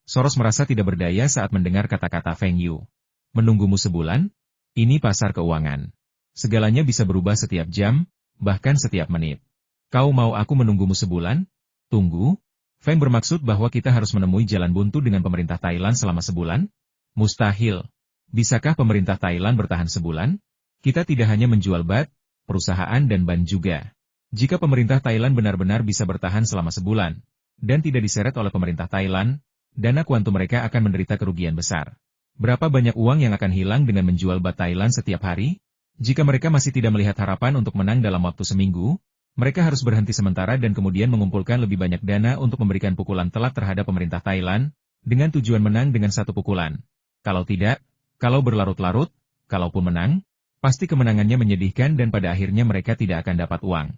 Soros merasa tidak berdaya saat mendengar kata-kata Feng Yu. Menunggumu sebulan? Ini pasar keuangan. Segalanya bisa berubah setiap jam, bahkan setiap menit. Kau mau aku menunggumu sebulan? Tunggu. Feng bermaksud bahwa kita harus menemui jalan buntu dengan pemerintah Thailand selama sebulan? Mustahil. Bisakah pemerintah Thailand bertahan sebulan? Kita tidak hanya menjual bat, perusahaan dan ban juga. Jika pemerintah Thailand benar-benar bisa bertahan selama sebulan, dan tidak diseret oleh pemerintah Thailand, dana kuantum mereka akan menderita kerugian besar. Berapa banyak uang yang akan hilang dengan menjual bat Thailand setiap hari? Jika mereka masih tidak melihat harapan untuk menang dalam waktu seminggu, mereka harus berhenti sementara dan kemudian mengumpulkan lebih banyak dana untuk memberikan pukulan telak terhadap pemerintah Thailand, dengan tujuan menang dengan satu pukulan. Kalau tidak, kalau berlarut-larut, kalaupun menang, pasti kemenangannya menyedihkan dan pada akhirnya mereka tidak akan dapat uang.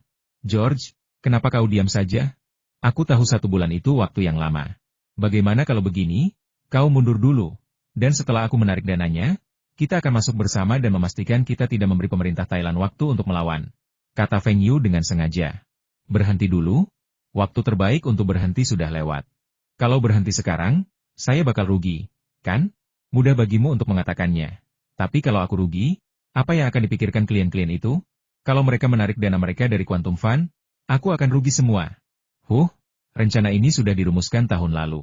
George, kenapa kau diam saja? Aku tahu 1 bulan itu waktu yang lama. Bagaimana kalau begini? Kau mundur dulu. Dan setelah aku menarik dananya, kita akan masuk bersama dan memastikan kita tidak memberi pemerintah Thailand waktu untuk melawan. Kata Feng Yu dengan sengaja. Berhenti dulu? Waktu terbaik untuk berhenti sudah lewat. Kalau berhenti sekarang, saya bakal rugi, kan? Mudah bagimu untuk mengatakannya. Tapi kalau aku rugi, apa yang akan dipikirkan klien-klien itu? Kalau mereka menarik dana mereka dari Quantum Fund, aku akan rugi semua. Rencana ini sudah dirumuskan tahun lalu.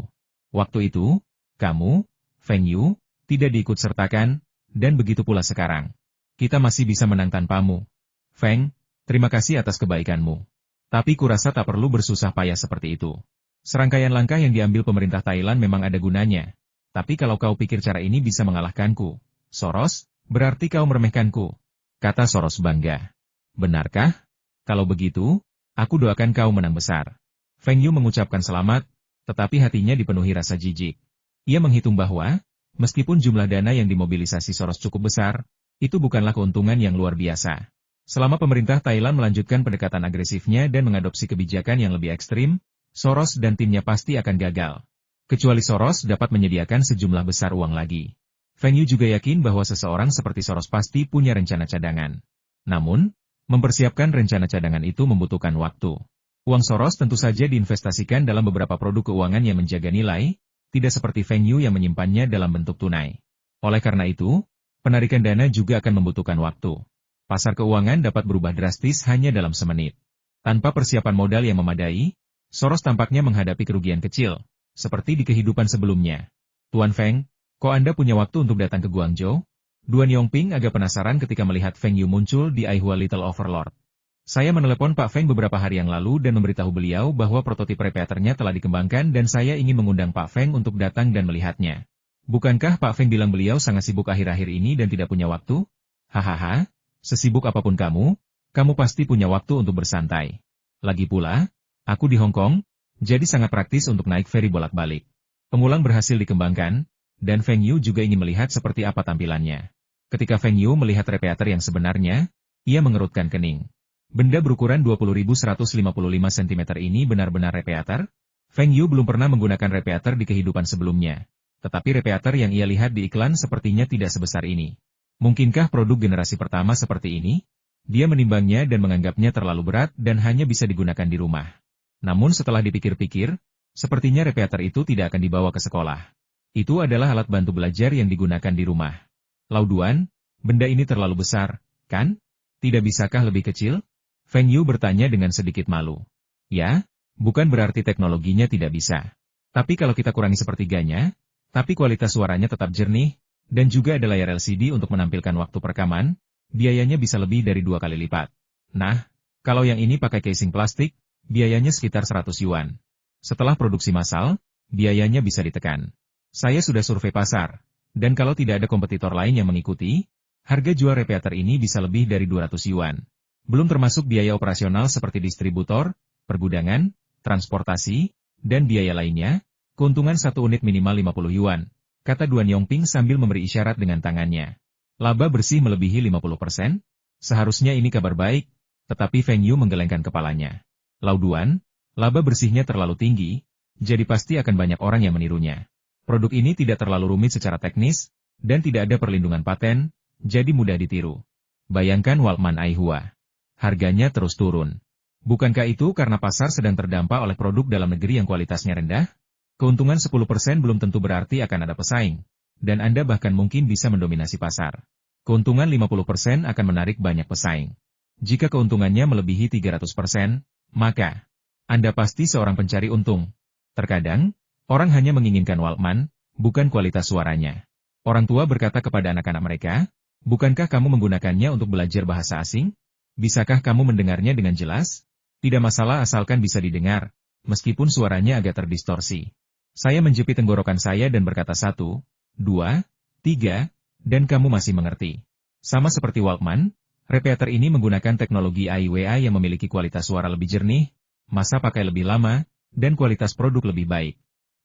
Waktu itu, kamu, Feng Yu, tidak diikut-sertakan, dan begitu pula sekarang. Kita masih bisa menang tanpamu. Feng, terima kasih atas kebaikanmu. Tapi kurasa tak perlu bersusah payah seperti itu. Serangkaian langkah yang diambil pemerintah Thailand memang ada gunanya. Tapi kalau kau pikir cara ini bisa mengalahkanku, Soros, berarti kau meremehkanku. Kata Soros bangga. Benarkah? Kalau begitu, aku doakan kau menang besar. Feng Yu mengucapkan selamat, tetapi hatinya dipenuhi rasa jijik. Ia menghitung bahwa, meskipun jumlah dana yang dimobilisasi Soros cukup besar, itu bukanlah keuntungan yang luar biasa. Selama pemerintah Thailand melanjutkan pendekatan agresifnya dan mengadopsi kebijakan yang lebih ekstrim, Soros dan timnya pasti akan gagal. Kecuali Soros dapat menyediakan sejumlah besar uang lagi. Feng Yu juga yakin bahwa seseorang seperti Soros pasti punya rencana cadangan. Namun, mempersiapkan rencana cadangan itu membutuhkan waktu. Uang Soros tentu saja diinvestasikan dalam beberapa produk keuangan yang menjaga nilai, tidak seperti Feng Yu yang menyimpannya dalam bentuk tunai. Oleh karena itu, penarikan dana juga akan membutuhkan waktu. Pasar keuangan dapat berubah drastis hanya dalam semenit. Tanpa persiapan modal yang memadai, Soros tampaknya menghadapi kerugian kecil, seperti di kehidupan sebelumnya. Tuan Feng, kok Anda punya waktu untuk datang ke Guangzhou? Duan Yongping agak penasaran ketika melihat Feng Yu muncul di Aihua Little Overlord. Saya menelepon Pak Feng beberapa hari yang lalu dan memberitahu beliau bahwa prototip repeaternya telah dikembangkan dan saya ingin mengundang Pak Feng untuk datang dan melihatnya. Bukankah Pak Feng bilang beliau sangat sibuk akhir-akhir ini dan tidak punya waktu? Hahaha, sesibuk apapun kamu pasti punya waktu untuk bersantai. Lagi pula, aku di Hong Kong, jadi sangat praktis untuk naik feri bolak-balik. Pengulang berhasil dikembangkan, dan Feng Yu juga ingin melihat seperti apa tampilannya. Ketika Feng Yu melihat repeater yang sebenarnya, ia mengerutkan kening. Benda berukuran 20.155 cm ini benar-benar repeater? Feng Yu belum pernah menggunakan repeater di kehidupan sebelumnya. Tetapi repeater yang ia lihat di iklan sepertinya tidak sebesar ini. Mungkinkah produk generasi pertama seperti ini? Dia menimbangnya dan menganggapnya terlalu berat dan hanya bisa digunakan di rumah. Namun setelah dipikir-pikir, sepertinya repeater itu tidak akan dibawa ke sekolah. Itu adalah alat bantu belajar yang digunakan di rumah. Lauduan, benda ini terlalu besar, kan? Tidak bisakah lebih kecil? Feng Yu bertanya dengan sedikit malu. Ya, bukan berarti teknologinya tidak bisa. Tapi kalau kita kurangi sepertiganya, tapi kualitas suaranya tetap jernih, dan juga ada layar LCD untuk menampilkan waktu perekaman, biayanya bisa lebih dari 2 kali lipat. Nah, kalau yang ini pakai casing plastik, biayanya sekitar 100 yuan. Setelah produksi massal, biayanya bisa ditekan. Saya sudah survei pasar, dan kalau tidak ada kompetitor lain yang mengikuti, harga jual repeater ini bisa lebih dari 200 yuan. Belum termasuk biaya operasional seperti distributor, pergudangan, transportasi, dan biaya lainnya, keuntungan satu unit minimal 50 yuan, kata Duan Yongping sambil memberi isyarat dengan tangannya. Laba bersih melebihi 50%? Seharusnya ini kabar baik, tetapi Feng Yu menggelengkan kepalanya. Lauduan, laba bersihnya terlalu tinggi, jadi pasti akan banyak orang yang menirunya. Produk ini tidak terlalu rumit secara teknis, dan tidak ada perlindungan paten, jadi mudah ditiru. Bayangkan Walkman Aihua. Harganya terus turun. Bukankah itu karena pasar sedang terdampak oleh produk dalam negeri yang kualitasnya rendah? Keuntungan 10% belum tentu berarti akan ada pesaing, dan Anda bahkan mungkin bisa mendominasi pasar. Keuntungan 50% akan menarik banyak pesaing. Jika keuntungannya melebihi 300%, maka Anda pasti seorang pencari untung. Terkadang, orang hanya menginginkan Walkman, bukan kualitas suaranya. Orang tua berkata kepada anak-anak mereka, "Bukankah kamu menggunakannya untuk belajar bahasa asing? Bisakah kamu mendengarnya dengan jelas? Tidak masalah asalkan bisa didengar, meskipun suaranya agak terdistorsi." Saya menjepit tenggorokan saya dan berkata 1, 2, 3, dan kamu masih mengerti. Sama seperti Walkman, repeater ini menggunakan teknologi AIWA yang memiliki kualitas suara lebih jernih, masa pakai lebih lama, dan kualitas produk lebih baik.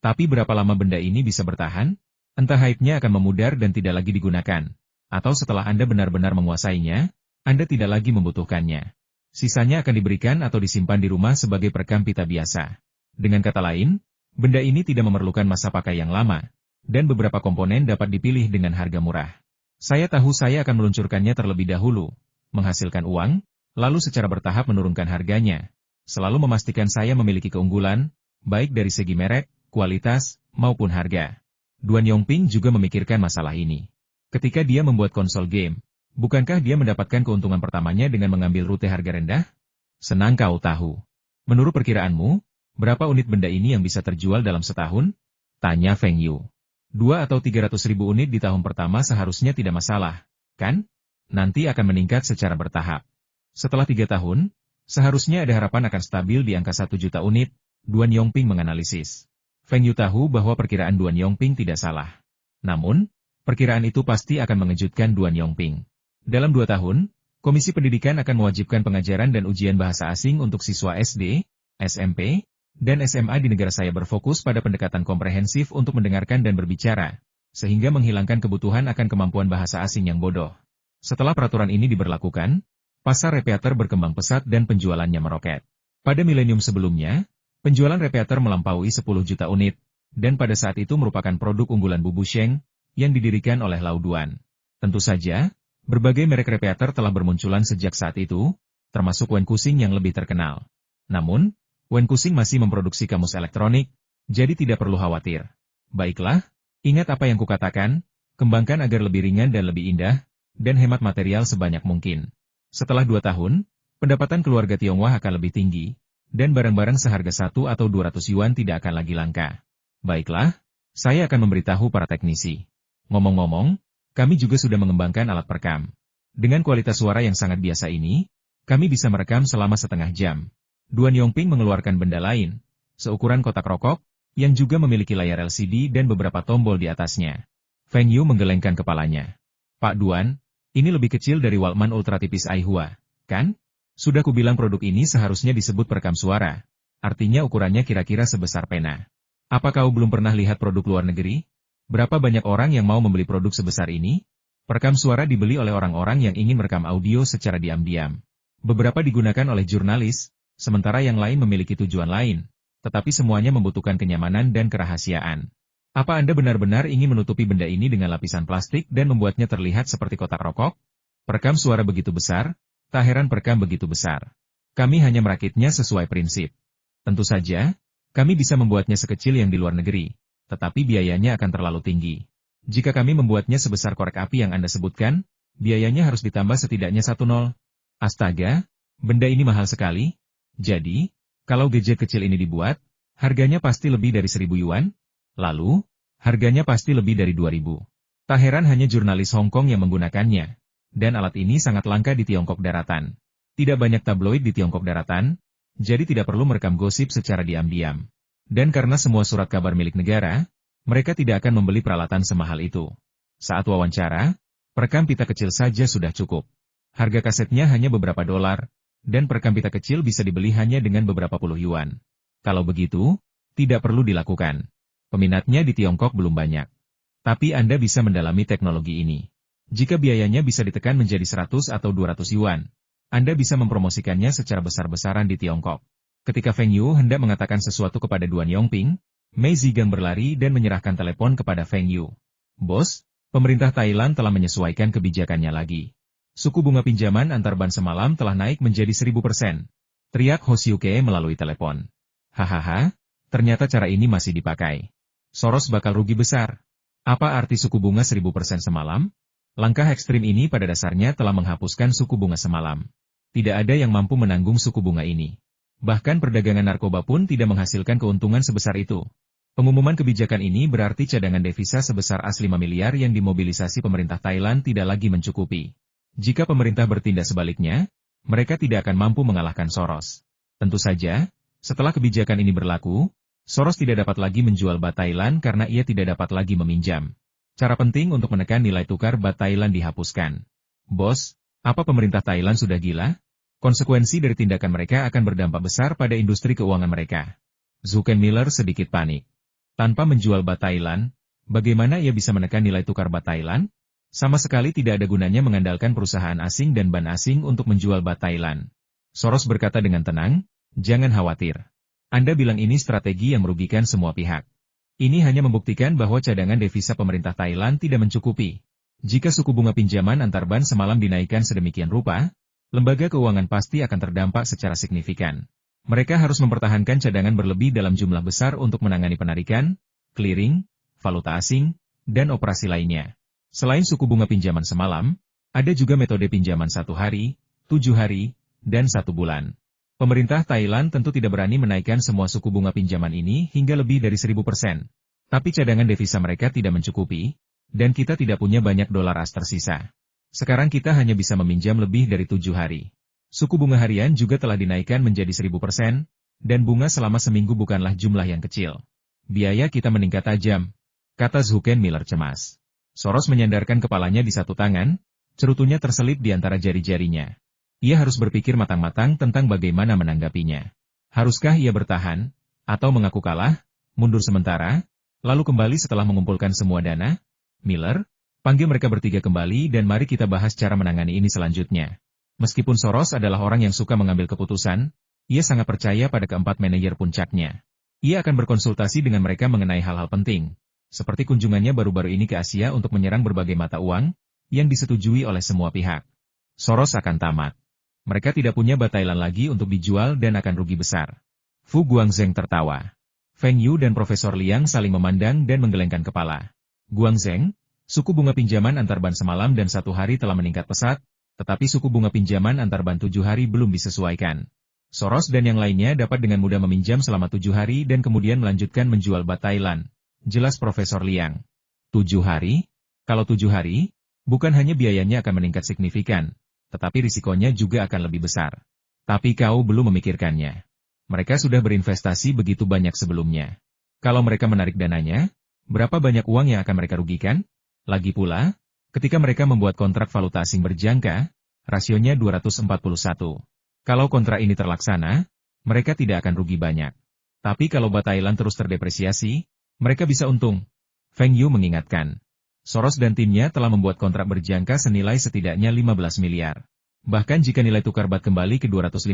Tapi berapa lama benda ini bisa bertahan? Entah hype-nya akan memudar dan tidak lagi digunakan. Atau setelah Anda benar-benar menguasainya, Anda tidak lagi membutuhkannya. Sisanya akan diberikan atau disimpan di rumah sebagai perekam pita biasa. Dengan kata lain, benda ini tidak memerlukan masa pakai yang lama, dan beberapa komponen dapat dipilih dengan harga murah. Saya tahu saya akan meluncurkannya terlebih dahulu, menghasilkan uang, lalu secara bertahap menurunkan harganya, selalu memastikan saya memiliki keunggulan, baik dari segi merek, kualitas, maupun harga. Duan Yongping juga memikirkan masalah ini. Ketika dia membuat konsol game, bukankah dia mendapatkan keuntungan pertamanya dengan mengambil rute harga rendah? Senang kau tahu. Menurut perkiraanmu, berapa unit benda ini yang bisa terjual dalam setahun? Tanya Feng Yu. 2 atau 300 ribu unit di tahun pertama seharusnya tidak masalah, kan? Nanti akan meningkat secara bertahap. Setelah 3 tahun, seharusnya ada harapan akan stabil di angka 1 juta unit, Duan Yongping menganalisis. Feng Yu tahu bahwa perkiraan Duan Yongping tidak salah. Namun, perkiraan itu pasti akan mengejutkan Duan Yongping. Dalam 2 tahun, Komisi Pendidikan akan mewajibkan pengajaran dan ujian bahasa asing untuk siswa SD, SMP, dan SMA di negara saya berfokus pada pendekatan komprehensif untuk mendengarkan dan berbicara, sehingga menghilangkan kebutuhan akan kemampuan bahasa asing yang bodoh. Setelah peraturan ini diberlakukan, pasar repeater berkembang pesat dan penjualannya meroket. Pada milenium sebelumnya, penjualan repeater melampaui 10 juta unit, dan pada saat itu merupakan produk unggulan Bubu Sheng, yang didirikan oleh Lau Duan. Tentu saja, berbagai merek repeater telah bermunculan sejak saat itu, termasuk Wen Kuxing yang lebih terkenal. Namun, Wen Kuxing masih memproduksi kamus elektronik, jadi tidak perlu khawatir. Baiklah, ingat apa yang kukatakan, kembangkan agar lebih ringan dan lebih indah, dan hemat material sebanyak mungkin. Setelah 2 tahun, pendapatan keluarga Tionghoa akan lebih tinggi, dan barang-barang seharga 1 atau 200 yuan tidak akan lagi langka. Baiklah, saya akan memberitahu para teknisi. Ngomong-ngomong, kami juga sudah mengembangkan alat perekam. Dengan kualitas suara yang sangat biasa ini, kami bisa merekam selama setengah jam. Duan Yongping mengeluarkan benda lain, seukuran kotak rokok, yang juga memiliki layar LCD dan beberapa tombol di atasnya. Feng Yu menggelengkan kepalanya. Pak Duan, ini lebih kecil dari Walkman ultra tipis Aihua, kan? Sudah kubilang produk ini seharusnya disebut perekam suara. Artinya ukurannya kira-kira sebesar pena. Apa kau belum pernah lihat produk luar negeri? Berapa banyak orang yang mau membeli produk sebesar ini? Perekam suara dibeli oleh orang-orang yang ingin merekam audio secara diam-diam. Beberapa digunakan oleh jurnalis, sementara yang lain memiliki tujuan lain, tetapi semuanya membutuhkan kenyamanan dan kerahasiaan. Apa Anda benar-benar ingin menutupi benda ini dengan lapisan plastik dan membuatnya terlihat seperti kotak rokok? Perekam suara begitu besar, tak heran perekam begitu besar. Kami hanya merakitnya sesuai prinsip. Tentu saja, kami bisa membuatnya sekecil yang di luar negeri, tetapi biayanya akan terlalu tinggi. Jika kami membuatnya sebesar korek api yang Anda sebutkan, biayanya harus ditambah setidaknya 10. Astaga, benda ini mahal sekali. Jadi, kalau gadget kecil ini dibuat, harganya pasti lebih dari 1.000 yuan. Lalu, harganya pasti lebih dari 2.000. Tak heran hanya jurnalis Hong Kong yang menggunakannya. Dan alat ini sangat langka di Tiongkok daratan. Tidak banyak tabloid di Tiongkok daratan, jadi tidak perlu merekam gosip secara diam-diam. Dan karena semua surat kabar milik negara, mereka tidak akan membeli peralatan semahal itu. Saat wawancara, perekam pita kecil saja sudah cukup. Harga kasetnya hanya beberapa dolar, dan perekam pita kecil bisa dibeli hanya dengan beberapa puluh yuan. Kalau begitu, tidak perlu dilakukan. Peminatnya di Tiongkok belum banyak. Tapi Anda bisa mendalami teknologi ini. Jika biayanya bisa ditekan menjadi 100 atau 200 yuan, Anda bisa mempromosikannya secara besar-besaran di Tiongkok. Ketika Feng Yu hendak mengatakan sesuatu kepada Duan Yongping, Mei Zigang berlari dan menyerahkan telepon kepada Feng Yu. Bos, pemerintah Thailand telah menyesuaikan kebijakannya lagi. Suku bunga pinjaman antar bank semalam telah naik menjadi 1000%. Teriak Ho Siu Kee melalui telepon. Hahaha, Ternyata cara ini masih dipakai. Soros bakal rugi besar. Apa arti suku bunga 1000% semalam? Langkah ekstrim ini pada dasarnya telah menghapuskan suku bunga semalam. Tidak ada yang mampu menanggung suku bunga ini. Bahkan perdagangan narkoba pun tidak menghasilkan keuntungan sebesar itu. Pengumuman kebijakan ini berarti cadangan devisa sebesar as 5 miliar yang dimobilisasi pemerintah Thailand tidak lagi mencukupi. Jika pemerintah bertindak sebaliknya, mereka tidak akan mampu mengalahkan Soros. Tentu saja, setelah kebijakan ini berlaku, Soros tidak dapat lagi menjual baht Thailand karena ia tidak dapat lagi meminjam. Cara penting untuk menekan nilai tukar baht Thailand dihapuskan. Bos, apa pemerintah Thailand sudah gila? Konsekuensi dari tindakan mereka akan berdampak besar pada industri keuangan mereka. Zuken Miller sedikit panik. Tanpa menjual baht Thailand, bagaimana ia bisa menekan nilai tukar baht Thailand? Sama sekali tidak ada gunanya mengandalkan perusahaan asing dan ban asing untuk menjual baht Thailand. Soros berkata dengan tenang, jangan khawatir. Anda bilang ini strategi yang merugikan semua pihak. Ini hanya membuktikan bahwa cadangan devisa pemerintah Thailand tidak mencukupi. Jika suku bunga pinjaman antar bank semalam dinaikkan sedemikian rupa, lembaga keuangan pasti akan terdampak secara signifikan. Mereka harus mempertahankan cadangan berlebih dalam jumlah besar untuk menangani penarikan, clearing, valuta asing, dan operasi lainnya. Selain suku bunga pinjaman semalam, ada juga metode pinjaman 1 hari, 7 hari, dan 1 bulan. Pemerintah Thailand tentu tidak berani menaikkan semua suku bunga pinjaman ini hingga lebih dari 1000%. Tapi cadangan devisa mereka tidak mencukupi, dan kita tidak punya banyak dolar as tersisa. Sekarang kita hanya bisa meminjam lebih dari 7 hari. Suku bunga harian juga telah dinaikkan menjadi 1000%, dan bunga selama seminggu bukanlah jumlah yang kecil. Biaya kita meningkat tajam, kata Zuken Miller cemas. Soros menyandarkan kepalanya di satu tangan, cerutunya terselip di antara jari-jarinya. Ia harus berpikir matang-matang tentang bagaimana menanggapinya. Haruskah ia bertahan, atau mengaku kalah, mundur sementara, lalu kembali setelah mengumpulkan semua dana? Miller, panggil mereka bertiga kembali dan mari kita bahas cara menangani ini selanjutnya. Meskipun Soros adalah orang yang suka mengambil keputusan, ia sangat percaya pada keempat manajer puncaknya. Ia akan berkonsultasi dengan mereka mengenai hal-hal penting, seperti kunjungannya baru-baru ini ke Asia untuk menyerang berbagai mata uang, yang disetujui oleh semua pihak. Soros akan tamat. Mereka tidak punya baht Thailand lagi untuk dijual dan akan rugi besar. Fu Guangzheng tertawa. Feng Yu dan Profesor Liang saling memandang dan menggelengkan kepala. Guangzheng, suku bunga pinjaman antar bank semalam dan 1 hari telah meningkat pesat, tetapi suku bunga pinjaman antar bank 7 hari belum disesuaikan. Soros dan yang lainnya dapat dengan mudah meminjam selama 7 hari dan kemudian melanjutkan menjual baht Thailand. Jelas Profesor Liang. 7 hari? Kalau 7 hari, bukan hanya biayanya akan meningkat signifikan, tetapi risikonya juga akan lebih besar. Tapi kau belum memikirkannya. Mereka sudah berinvestasi begitu banyak sebelumnya. Kalau mereka menarik dananya, berapa banyak uang yang akan mereka rugikan? Lagi pula, ketika mereka membuat kontrak valuta asing berjangka, rasionya 241. Kalau kontrak ini terlaksana, mereka tidak akan rugi banyak. Tapi kalau baht Thailand terus terdepresiasi, mereka bisa untung. Feng Yu mengingatkan. Soros dan timnya telah membuat kontrak berjangka senilai setidaknya 15 miliar. Bahkan jika nilai tukar baht kembali ke 251,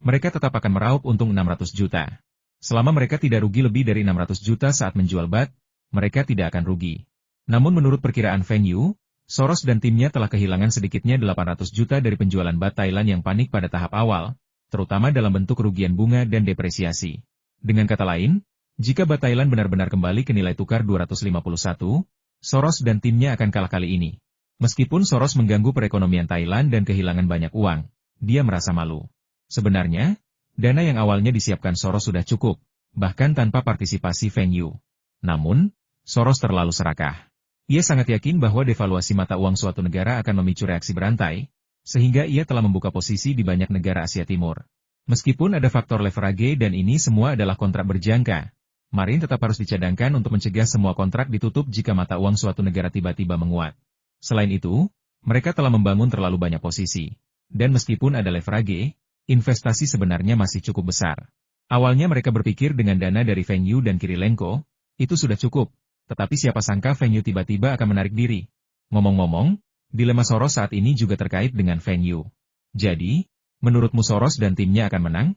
mereka tetap akan meraup untung 600 juta. Selama mereka tidak rugi lebih dari 600 juta saat menjual baht, mereka tidak akan rugi. Namun menurut perkiraan Feng Yu, Soros dan timnya telah kehilangan sedikitnya 800 juta dari penjualan baht Thailand yang panik pada tahap awal, terutama dalam bentuk kerugian bunga dan depresiasi. Dengan kata lain, jika baht Thailand benar-benar kembali ke nilai tukar 251, Soros dan timnya akan kalah kali ini. Meskipun Soros mengganggu perekonomian Thailand dan kehilangan banyak uang, dia merasa malu. Sebenarnya, dana yang awalnya disiapkan Soros sudah cukup, bahkan tanpa partisipasi Feng Yu. Namun, Soros terlalu serakah. Ia sangat yakin bahwa devaluasi mata uang suatu negara akan memicu reaksi berantai, sehingga ia telah membuka posisi di banyak negara Asia Timur. Meskipun ada faktor leverage dan ini semua adalah kontrak berjangka, Marin tetap harus dicadangkan untuk mencegah semua kontrak ditutup jika mata uang suatu negara tiba-tiba menguat. Selain itu, mereka telah membangun terlalu banyak posisi. Dan meskipun ada leverage, investasi sebenarnya masih cukup besar. Awalnya mereka berpikir dengan dana dari Feng Yu dan Kirilenko, itu sudah cukup. Tetapi siapa sangka Feng Yu tiba-tiba akan menarik diri. Ngomong-ngomong, dilema Soros saat ini juga terkait dengan Feng Yu. Jadi, menurutmu Soros dan timnya akan menang?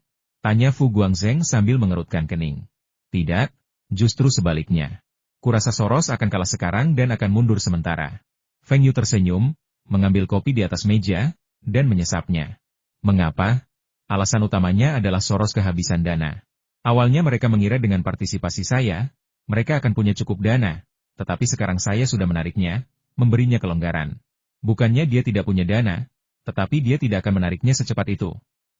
Tanya Fu Guangzheng sambil mengerutkan kening. Tidak, justru sebaliknya. Kurasa Soros akan kalah sekarang dan akan mundur sementara. Feng Yu tersenyum, mengambil kopi di atas meja, dan menyesapnya. Mengapa? Alasan utamanya adalah Soros kehabisan dana. Awalnya mereka mengira dengan partisipasi saya, mereka akan punya cukup dana, tetapi sekarang saya sudah menariknya, memberinya kelonggaran. Bukannya dia tidak punya dana, tetapi dia tidak akan menariknya secepat itu.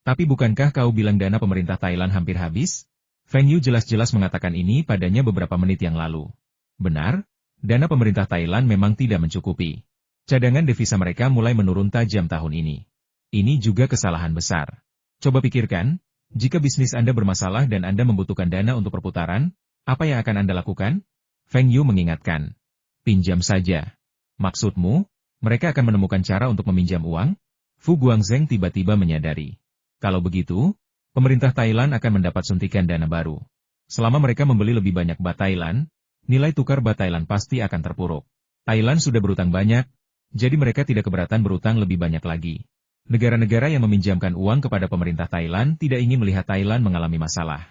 Tapi bukankah kau bilang dana pemerintah Thailand hampir habis? Feng Yu jelas-jelas mengatakan ini padanya beberapa menit yang lalu. Benar, dana pemerintah Thailand memang tidak mencukupi. Cadangan devisa mereka mulai menurun tajam tahun ini. Ini juga kesalahan besar. Coba pikirkan, jika bisnis Anda bermasalah dan Anda membutuhkan dana untuk perputaran, apa yang akan Anda lakukan? Feng Yu mengingatkan. Pinjam saja. Maksudmu, mereka akan menemukan cara untuk meminjam uang? Fu Guangzheng tiba-tiba menyadari. Kalau begitu, pemerintah Thailand akan mendapat suntikan dana baru. Selama mereka membeli lebih banyak baht Thailand, nilai tukar baht Thailand pasti akan terpuruk. Thailand sudah berutang banyak, jadi mereka tidak keberatan berutang lebih banyak lagi. Negara-negara yang meminjamkan uang kepada pemerintah Thailand tidak ingin melihat Thailand mengalami masalah.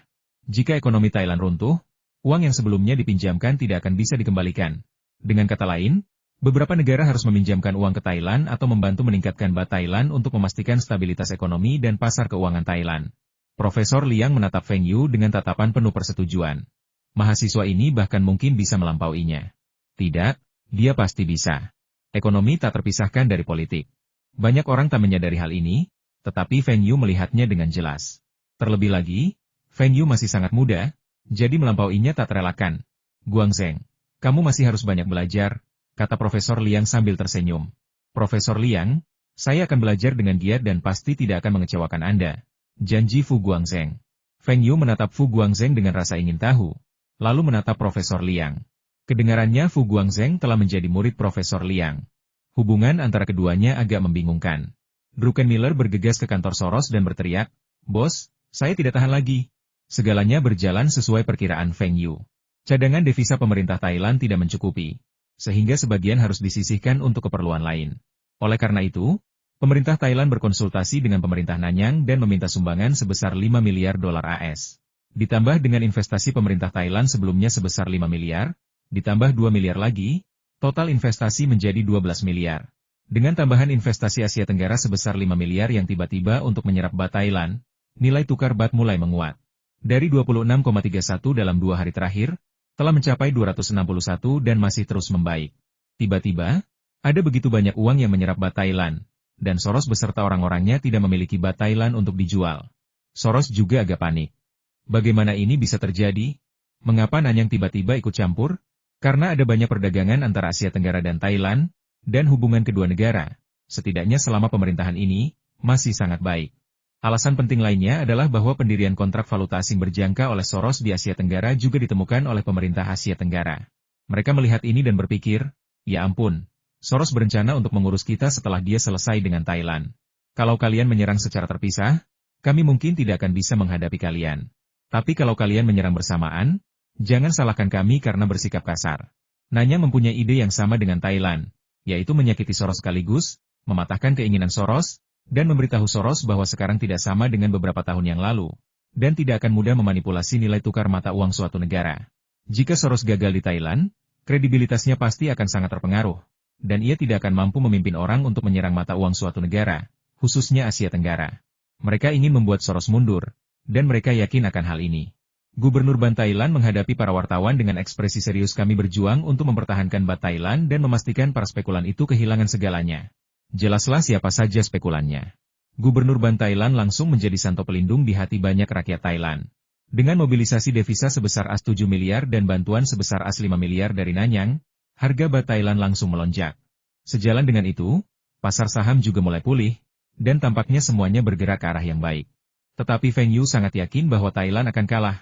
Jika ekonomi Thailand runtuh, uang yang sebelumnya dipinjamkan tidak akan bisa dikembalikan. Dengan kata lain, beberapa negara harus meminjamkan uang ke Thailand atau membantu meningkatkan baht Thailand untuk memastikan stabilitas ekonomi dan pasar keuangan Thailand. Profesor Liang menatap Feng Yu dengan tatapan penuh persetujuan. Mahasiswa ini bahkan mungkin bisa melampauinya. Tidak, dia pasti bisa. Ekonomi tak terpisahkan dari politik. Banyak orang tak menyadari hal ini, tetapi Feng Yu melihatnya dengan jelas. Terlebih lagi, Feng Yu masih sangat muda, jadi melampauinya tak terelakkan. Guangzheng, kamu masih harus banyak belajar, kata Profesor Liang sambil tersenyum. Profesor Liang, saya akan belajar dengan giat dan pasti tidak akan mengecewakan Anda. Janji Fu Guangzheng. Feng Yu menatap Fu Guangzheng dengan rasa ingin tahu, lalu menatap Profesor Liang. Kedengarannya Fu Guangzheng telah menjadi murid Profesor Liang. Hubungan antara keduanya agak membingungkan. Druckenmiller bergegas ke kantor Soros dan berteriak, "Bos, saya tidak tahan lagi." Segalanya berjalan sesuai perkiraan Feng Yu. Cadangan devisa pemerintah Thailand tidak mencukupi, sehingga sebagian harus disisihkan untuk keperluan lain. Oleh karena itu, pemerintah Thailand berkonsultasi dengan pemerintah Nanyang dan meminta sumbangan sebesar 5 miliar dolar AS. Ditambah dengan investasi pemerintah Thailand sebelumnya sebesar 5 miliar, ditambah 2 miliar lagi, total investasi menjadi 12 miliar. Dengan tambahan investasi Asia Tenggara sebesar 5 miliar yang tiba-tiba untuk menyerap baht Thailand, nilai tukar baht mulai menguat. Dari 26,31 dalam 2 hari terakhir, telah mencapai 261 dan masih terus membaik. Tiba-tiba, ada begitu banyak uang yang menyerap baht Thailand, dan Soros beserta orang-orangnya tidak memiliki baht Thailand untuk dijual. Soros juga agak panik. Bagaimana ini bisa terjadi? Mengapa Nanyang tiba-tiba ikut campur? Karena ada banyak perdagangan antara Asia Tenggara dan Thailand, dan hubungan kedua negara, setidaknya selama pemerintahan ini, masih sangat baik. Alasan penting lainnya adalah bahwa pendirian kontrak valuta asing berjangka oleh Soros di Asia Tenggara juga ditemukan oleh pemerintah Asia Tenggara. Mereka melihat ini dan berpikir, ya ampun, Soros berencana untuk mengurus kita setelah dia selesai dengan Thailand. Kalau kalian menyerang secara terpisah, kami mungkin tidak akan bisa menghadapi kalian. Tapi kalau kalian menyerang bersamaan, jangan salahkan kami karena bersikap kasar. Nanya mempunyai ide yang sama dengan Thailand, yaitu menyakiti Soros sekaligus, mematahkan keinginan Soros, dan memberitahu Soros bahwa sekarang tidak sama dengan beberapa tahun yang lalu, dan tidak akan mudah memanipulasi nilai tukar mata uang suatu negara. Jika Soros gagal di Thailand, kredibilitasnya pasti akan sangat terpengaruh, dan ia tidak akan mampu memimpin orang untuk menyerang mata uang suatu negara, khususnya Asia Tenggara. Mereka ingin membuat Soros mundur, dan mereka yakin akan hal ini. Gubernur Bank Thailand menghadapi para wartawan dengan ekspresi serius, kami berjuang untuk mempertahankan baht Thailand dan memastikan para spekulan itu kehilangan segalanya. Jelaslah siapa saja spekulannya. Gubernur Bank Thailand langsung menjadi santo pelindung di hati banyak rakyat Thailand. Dengan mobilisasi devisa sebesar As 7 miliar dan bantuan sebesar As 5 miliar dari Nanyang, harga baht Thailand langsung melonjak. Sejalan dengan itu, pasar saham juga mulai pulih, dan tampaknya semuanya bergerak ke arah yang baik. Tetapi Feng Yu sangat yakin bahwa Thailand akan kalah.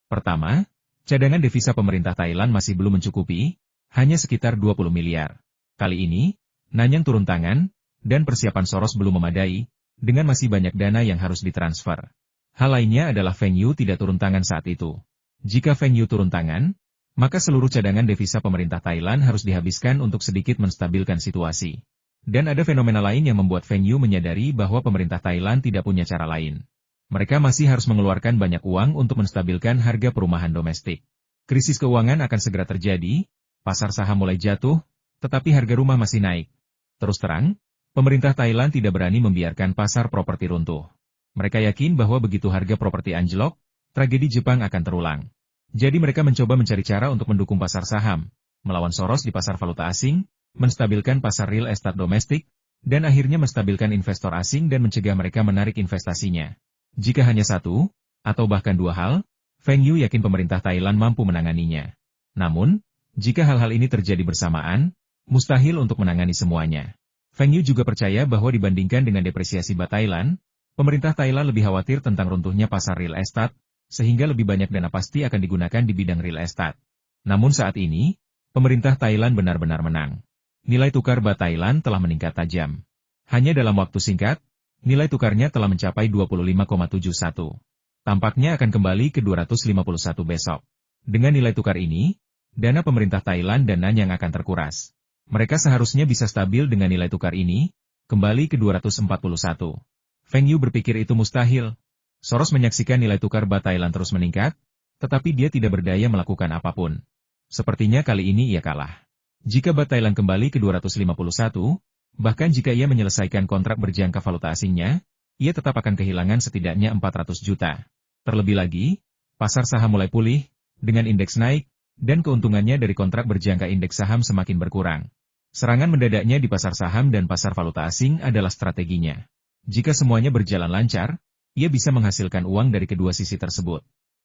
Pertama, cadangan devisa pemerintah Thailand masih belum mencukupi, hanya sekitar 20 miliar. Kali ini, Nanyang turun tangan, dan persiapan Soros belum memadai, dengan masih banyak dana yang harus ditransfer. Hal lainnya adalah Feng Yu tidak turun tangan saat itu. Jika Feng Yu turun tangan, maka seluruh cadangan devisa pemerintah Thailand harus dihabiskan untuk sedikit menstabilkan situasi. Dan ada fenomena lain yang membuat Feng Yu menyadari bahwa pemerintah Thailand tidak punya cara lain. Mereka masih harus mengeluarkan banyak uang untuk menstabilkan harga perumahan domestik. Krisis keuangan akan segera terjadi, pasar saham mulai jatuh, tetapi harga rumah masih naik. Terus terang, pemerintah Thailand tidak berani membiarkan pasar properti runtuh. Mereka yakin bahwa begitu harga properti anjlok, tragedi Jepang akan terulang. Jadi mereka mencoba mencari cara untuk mendukung pasar saham, melawan Soros di pasar valuta asing, menstabilkan pasar real estate domestik, dan akhirnya menstabilkan investor asing dan mencegah mereka menarik investasinya. Jika hanya satu, atau bahkan dua hal, Feng Yu yakin pemerintah Thailand mampu menanganinya. Namun, jika hal-hal ini terjadi bersamaan, mustahil untuk menangani semuanya. Feng Yu juga percaya bahwa dibandingkan dengan depresiasi baht Thailand, pemerintah Thailand lebih khawatir tentang runtuhnya pasar real estate, sehingga lebih banyak dana pasti akan digunakan di bidang real estate. Namun saat ini, pemerintah Thailand benar-benar menang. Nilai tukar baht Thailand telah meningkat tajam. Hanya dalam waktu singkat, nilai tukarnya telah mencapai 25,71. Tampaknya akan kembali ke 251 besok. Dengan nilai tukar ini, dana pemerintah Thailand dan Nanyang akan terkuras. Mereka seharusnya bisa stabil dengan nilai tukar ini, kembali ke 241. Feng Yu berpikir itu mustahil. Soros menyaksikan nilai tukar baht Thailand terus meningkat, tetapi dia tidak berdaya melakukan apapun. Sepertinya kali ini ia kalah. Jika baht Thailand kembali ke 251, bahkan jika ia menyelesaikan kontrak berjangka valuta asingnya, ia tetap akan kehilangan setidaknya 400 juta. Terlebih lagi, pasar saham mulai pulih, dengan indeks naik, dan keuntungannya dari kontrak berjangka indeks saham semakin berkurang. Serangan mendadaknya di pasar saham dan pasar valuta asing adalah strateginya. Jika semuanya berjalan lancar, ia bisa menghasilkan uang dari kedua sisi tersebut.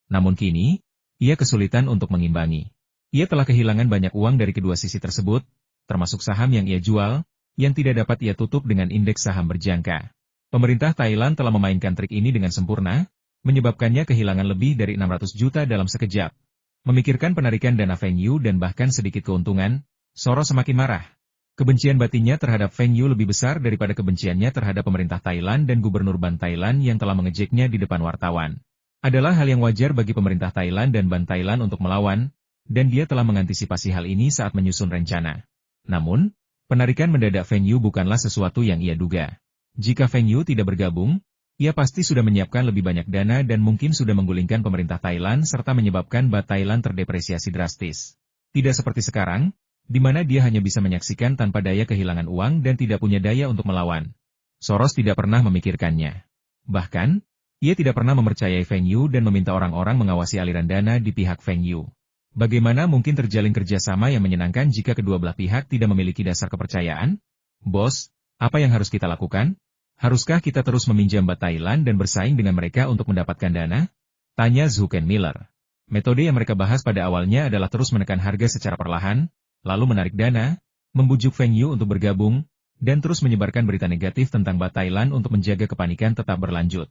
Namun kini, ia kesulitan untuk mengimbangi. Ia telah kehilangan banyak uang dari kedua sisi tersebut, termasuk saham yang ia jual, yang tidak dapat ia tutup dengan indeks saham berjangka. Pemerintah Thailand telah memainkan trik ini dengan sempurna, menyebabkannya kehilangan lebih dari 600 juta dalam sekejap. Memikirkan penarikan dana Feng Yu dan bahkan sedikit keuntungan, Soros semakin marah. Kebencian batinnya terhadap Feng Yu lebih besar daripada kebenciannya terhadap pemerintah Thailand dan gubernur Ban Thailand yang telah mengejeknya di depan wartawan. Adalah hal yang wajar bagi pemerintah Thailand dan Ban Thailand untuk melawan, dan dia telah mengantisipasi hal ini saat menyusun rencana. Namun, penarikan mendadak Feng Yu bukanlah sesuatu yang ia duga. Jika Feng Yu tidak bergabung, ia pasti sudah menyiapkan lebih banyak dana dan mungkin sudah menggulingkan pemerintah Thailand serta menyebabkan baht Thailand terdepresiasi drastis. Tidak seperti sekarang, di mana dia hanya bisa menyaksikan tanpa daya kehilangan uang dan tidak punya daya untuk melawan. Soros tidak pernah memikirkannya. Bahkan, ia tidak pernah mempercayai Feng Yu dan meminta orang-orang mengawasi aliran dana di pihak Feng Yu. Bagaimana mungkin terjalin kerjasama yang menyenangkan jika kedua belah pihak tidak memiliki dasar kepercayaan? Bos, apa yang harus kita lakukan? Haruskah kita terus meminjam baht Thailand dan bersaing dengan mereka untuk mendapatkan dana? Tanya Zuken Miller. Metode yang mereka bahas pada awalnya adalah terus menekan harga secara perlahan, lalu menarik dana, membujuk Feng Yu untuk bergabung, dan terus menyebarkan berita negatif tentang baht Thailand untuk menjaga kepanikan tetap berlanjut.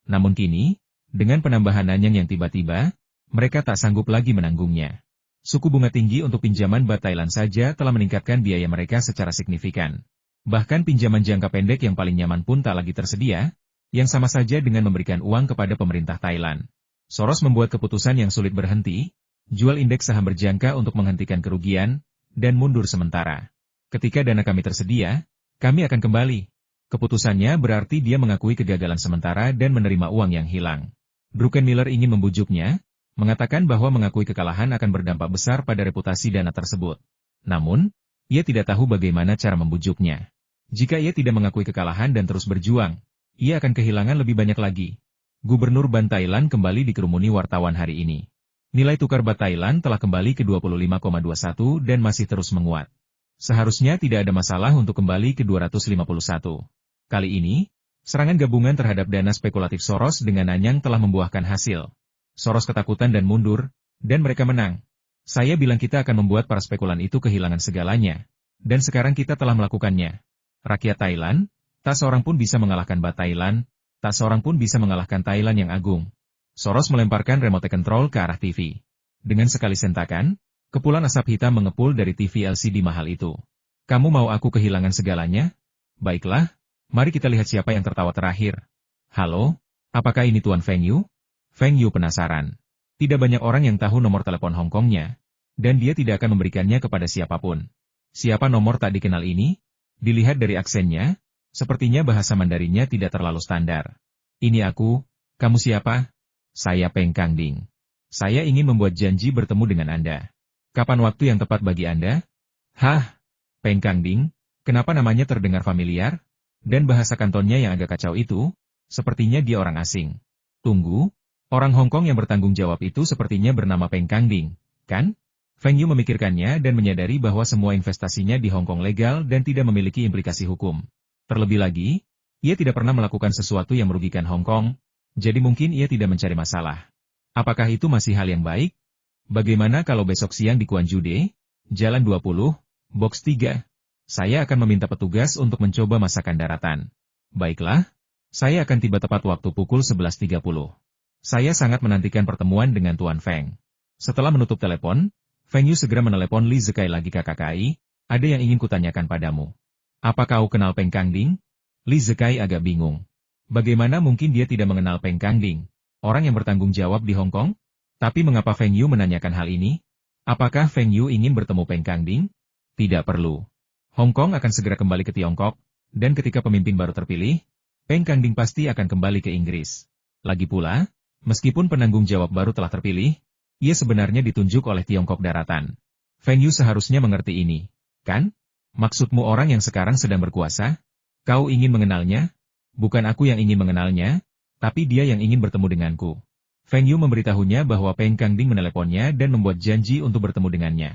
Namun kini, dengan penambahan Nanyang yang tiba-tiba, mereka tak sanggup lagi menanggungnya. Suku bunga tinggi untuk pinjaman baht Thailand saja telah meningkatkan biaya mereka secara signifikan. Bahkan pinjaman jangka pendek yang paling nyaman pun tak lagi tersedia, yang sama saja dengan memberikan uang kepada pemerintah Thailand. Soros membuat keputusan yang sulit berhenti, jual indeks saham berjangka untuk menghentikan kerugian, dan mundur sementara. Ketika dana kami tersedia, kami akan kembali. Keputusannya berarti dia mengakui kegagalan sementara dan menerima uang yang hilang. Drucken Miller ingin membujuknya, mengatakan bahwa mengakui kekalahan akan berdampak besar pada reputasi dana tersebut. Namun, ia tidak tahu bagaimana cara membujuknya. Jika ia tidak mengakui kekalahan dan terus berjuang, ia akan kehilangan lebih banyak lagi. Gubernur Ban Thailand kembali dikerumuni wartawan hari ini. Nilai tukar baht Thailand telah kembali ke 25,21 dan masih terus menguat. Seharusnya tidak ada masalah untuk kembali ke 251. Kali ini, serangan gabungan terhadap dana spekulatif Soros dengan Nanyang telah membuahkan hasil. Soros ketakutan dan mundur, dan mereka menang. Saya bilang kita akan membuat para spekulan itu kehilangan segalanya. Dan sekarang kita telah melakukannya. Rakyat Thailand, tak seorang pun bisa mengalahkan baht Thailand, tak seorang pun bisa mengalahkan Thailand yang agung. Soros melemparkan remote control ke arah TV. Dengan sekali sentakan, kepulan asap hitam mengepul dari TV LCD mahal itu. Kamu mau aku kehilangan segalanya? Baiklah, mari kita lihat siapa yang tertawa terakhir. Halo, apakah ini Tuan Feng Yu? Feng Yu penasaran. Tidak banyak orang yang tahu nomor telepon Hong Kongnya, dan dia tidak akan memberikannya kepada siapapun. Siapa nomor tak dikenal ini? Dilihat dari aksennya, sepertinya bahasa Mandarinnya tidak terlalu standar. Ini aku, kamu siapa? Saya Peng Kang Ding. Saya ingin membuat janji bertemu dengan Anda. Kapan waktu yang tepat bagi Anda? Hah? Peng Kang Ding, kenapa namanya terdengar familiar? Dan bahasa kantonnya yang agak kacau itu, sepertinya dia orang asing. Tunggu, Orang Hong Kong yang bertanggung jawab itu sepertinya bernama Peng Kangding, kan? Feng Yu memikirkannya dan menyadari bahwa semua investasinya di Hong Kong legal dan tidak memiliki implikasi hukum. Terlebih lagi, ia tidak pernah melakukan sesuatu yang merugikan Hong Kong, jadi mungkin ia tidak mencari masalah. Apakah itu masih hal yang baik? Bagaimana kalau besok siang di Kuanjude, Jalan 20, Box 3? Saya akan meminta petugas untuk mencoba masakan daratan. Baiklah, saya akan tiba tepat waktu pukul 11.30. Saya sangat menantikan pertemuan dengan Tuan Feng. Setelah menutup telepon, Feng Yu segera menelepon Li Zikai lagi. KKKI, ada yang ingin kutanyakan padamu. Apa kau kenal Peng Kangding? Li Zikai agak bingung. Bagaimana mungkin dia tidak mengenal Peng Kangding, orang yang bertanggung jawab di Hong Kong? Tapi mengapa Feng Yu menanyakan hal ini? Apakah Feng Yu ingin bertemu Peng Kangding? Tidak perlu. Hong Kong akan segera kembali ke Tiongkok, dan ketika pemimpin baru terpilih, Peng Kangding pasti akan kembali ke Inggris. Lagi pula, meskipun penanggung jawab baru telah terpilih, ia sebenarnya ditunjuk oleh Tiongkok Daratan. Feng Yu seharusnya mengerti ini, kan? Maksudmu orang yang sekarang sedang berkuasa? Kau ingin mengenalnya? Bukan aku yang ingin mengenalnya, tapi dia yang ingin bertemu denganku. Feng Yu memberitahunya bahwa Peng Kangding meneleponnya dan membuat janji untuk bertemu dengannya.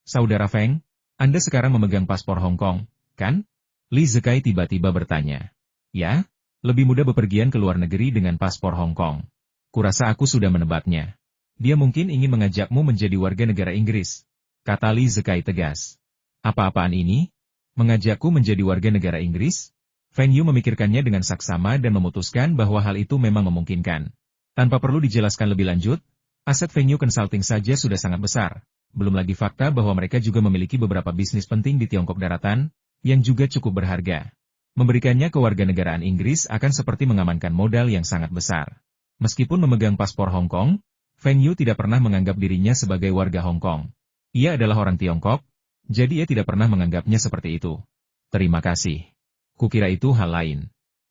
Saudara Feng, Anda sekarang memegang paspor Hong Kong, kan? Li Zikai tiba-tiba bertanya. Ya, lebih mudah bepergian ke luar negeri dengan paspor Hong Kong. Kurasa aku sudah menebaknya. Dia mungkin ingin mengajakmu menjadi warga negara Inggris, kata Li Zikai tegas. Apa-apaan ini? Mengajakku menjadi warga negara Inggris? Feng Yu memikirkannya dengan saksama dan memutuskan bahwa hal itu memang memungkinkan. Tanpa perlu dijelaskan lebih lanjut, aset Feng Yu Consulting saja sudah sangat besar. Belum lagi fakta bahwa mereka juga memiliki beberapa bisnis penting di Tiongkok Daratan, yang juga cukup berharga. Memberikannya kewarganegaraan Inggris akan seperti mengamankan modal yang sangat besar. Meskipun memegang paspor Hong Kong, Feng Yu tidak pernah menganggap dirinya sebagai warga Hong Kong. Ia adalah orang Tiongkok, jadi ia tidak pernah menganggapnya seperti itu. Terima kasih. Kukira itu hal lain.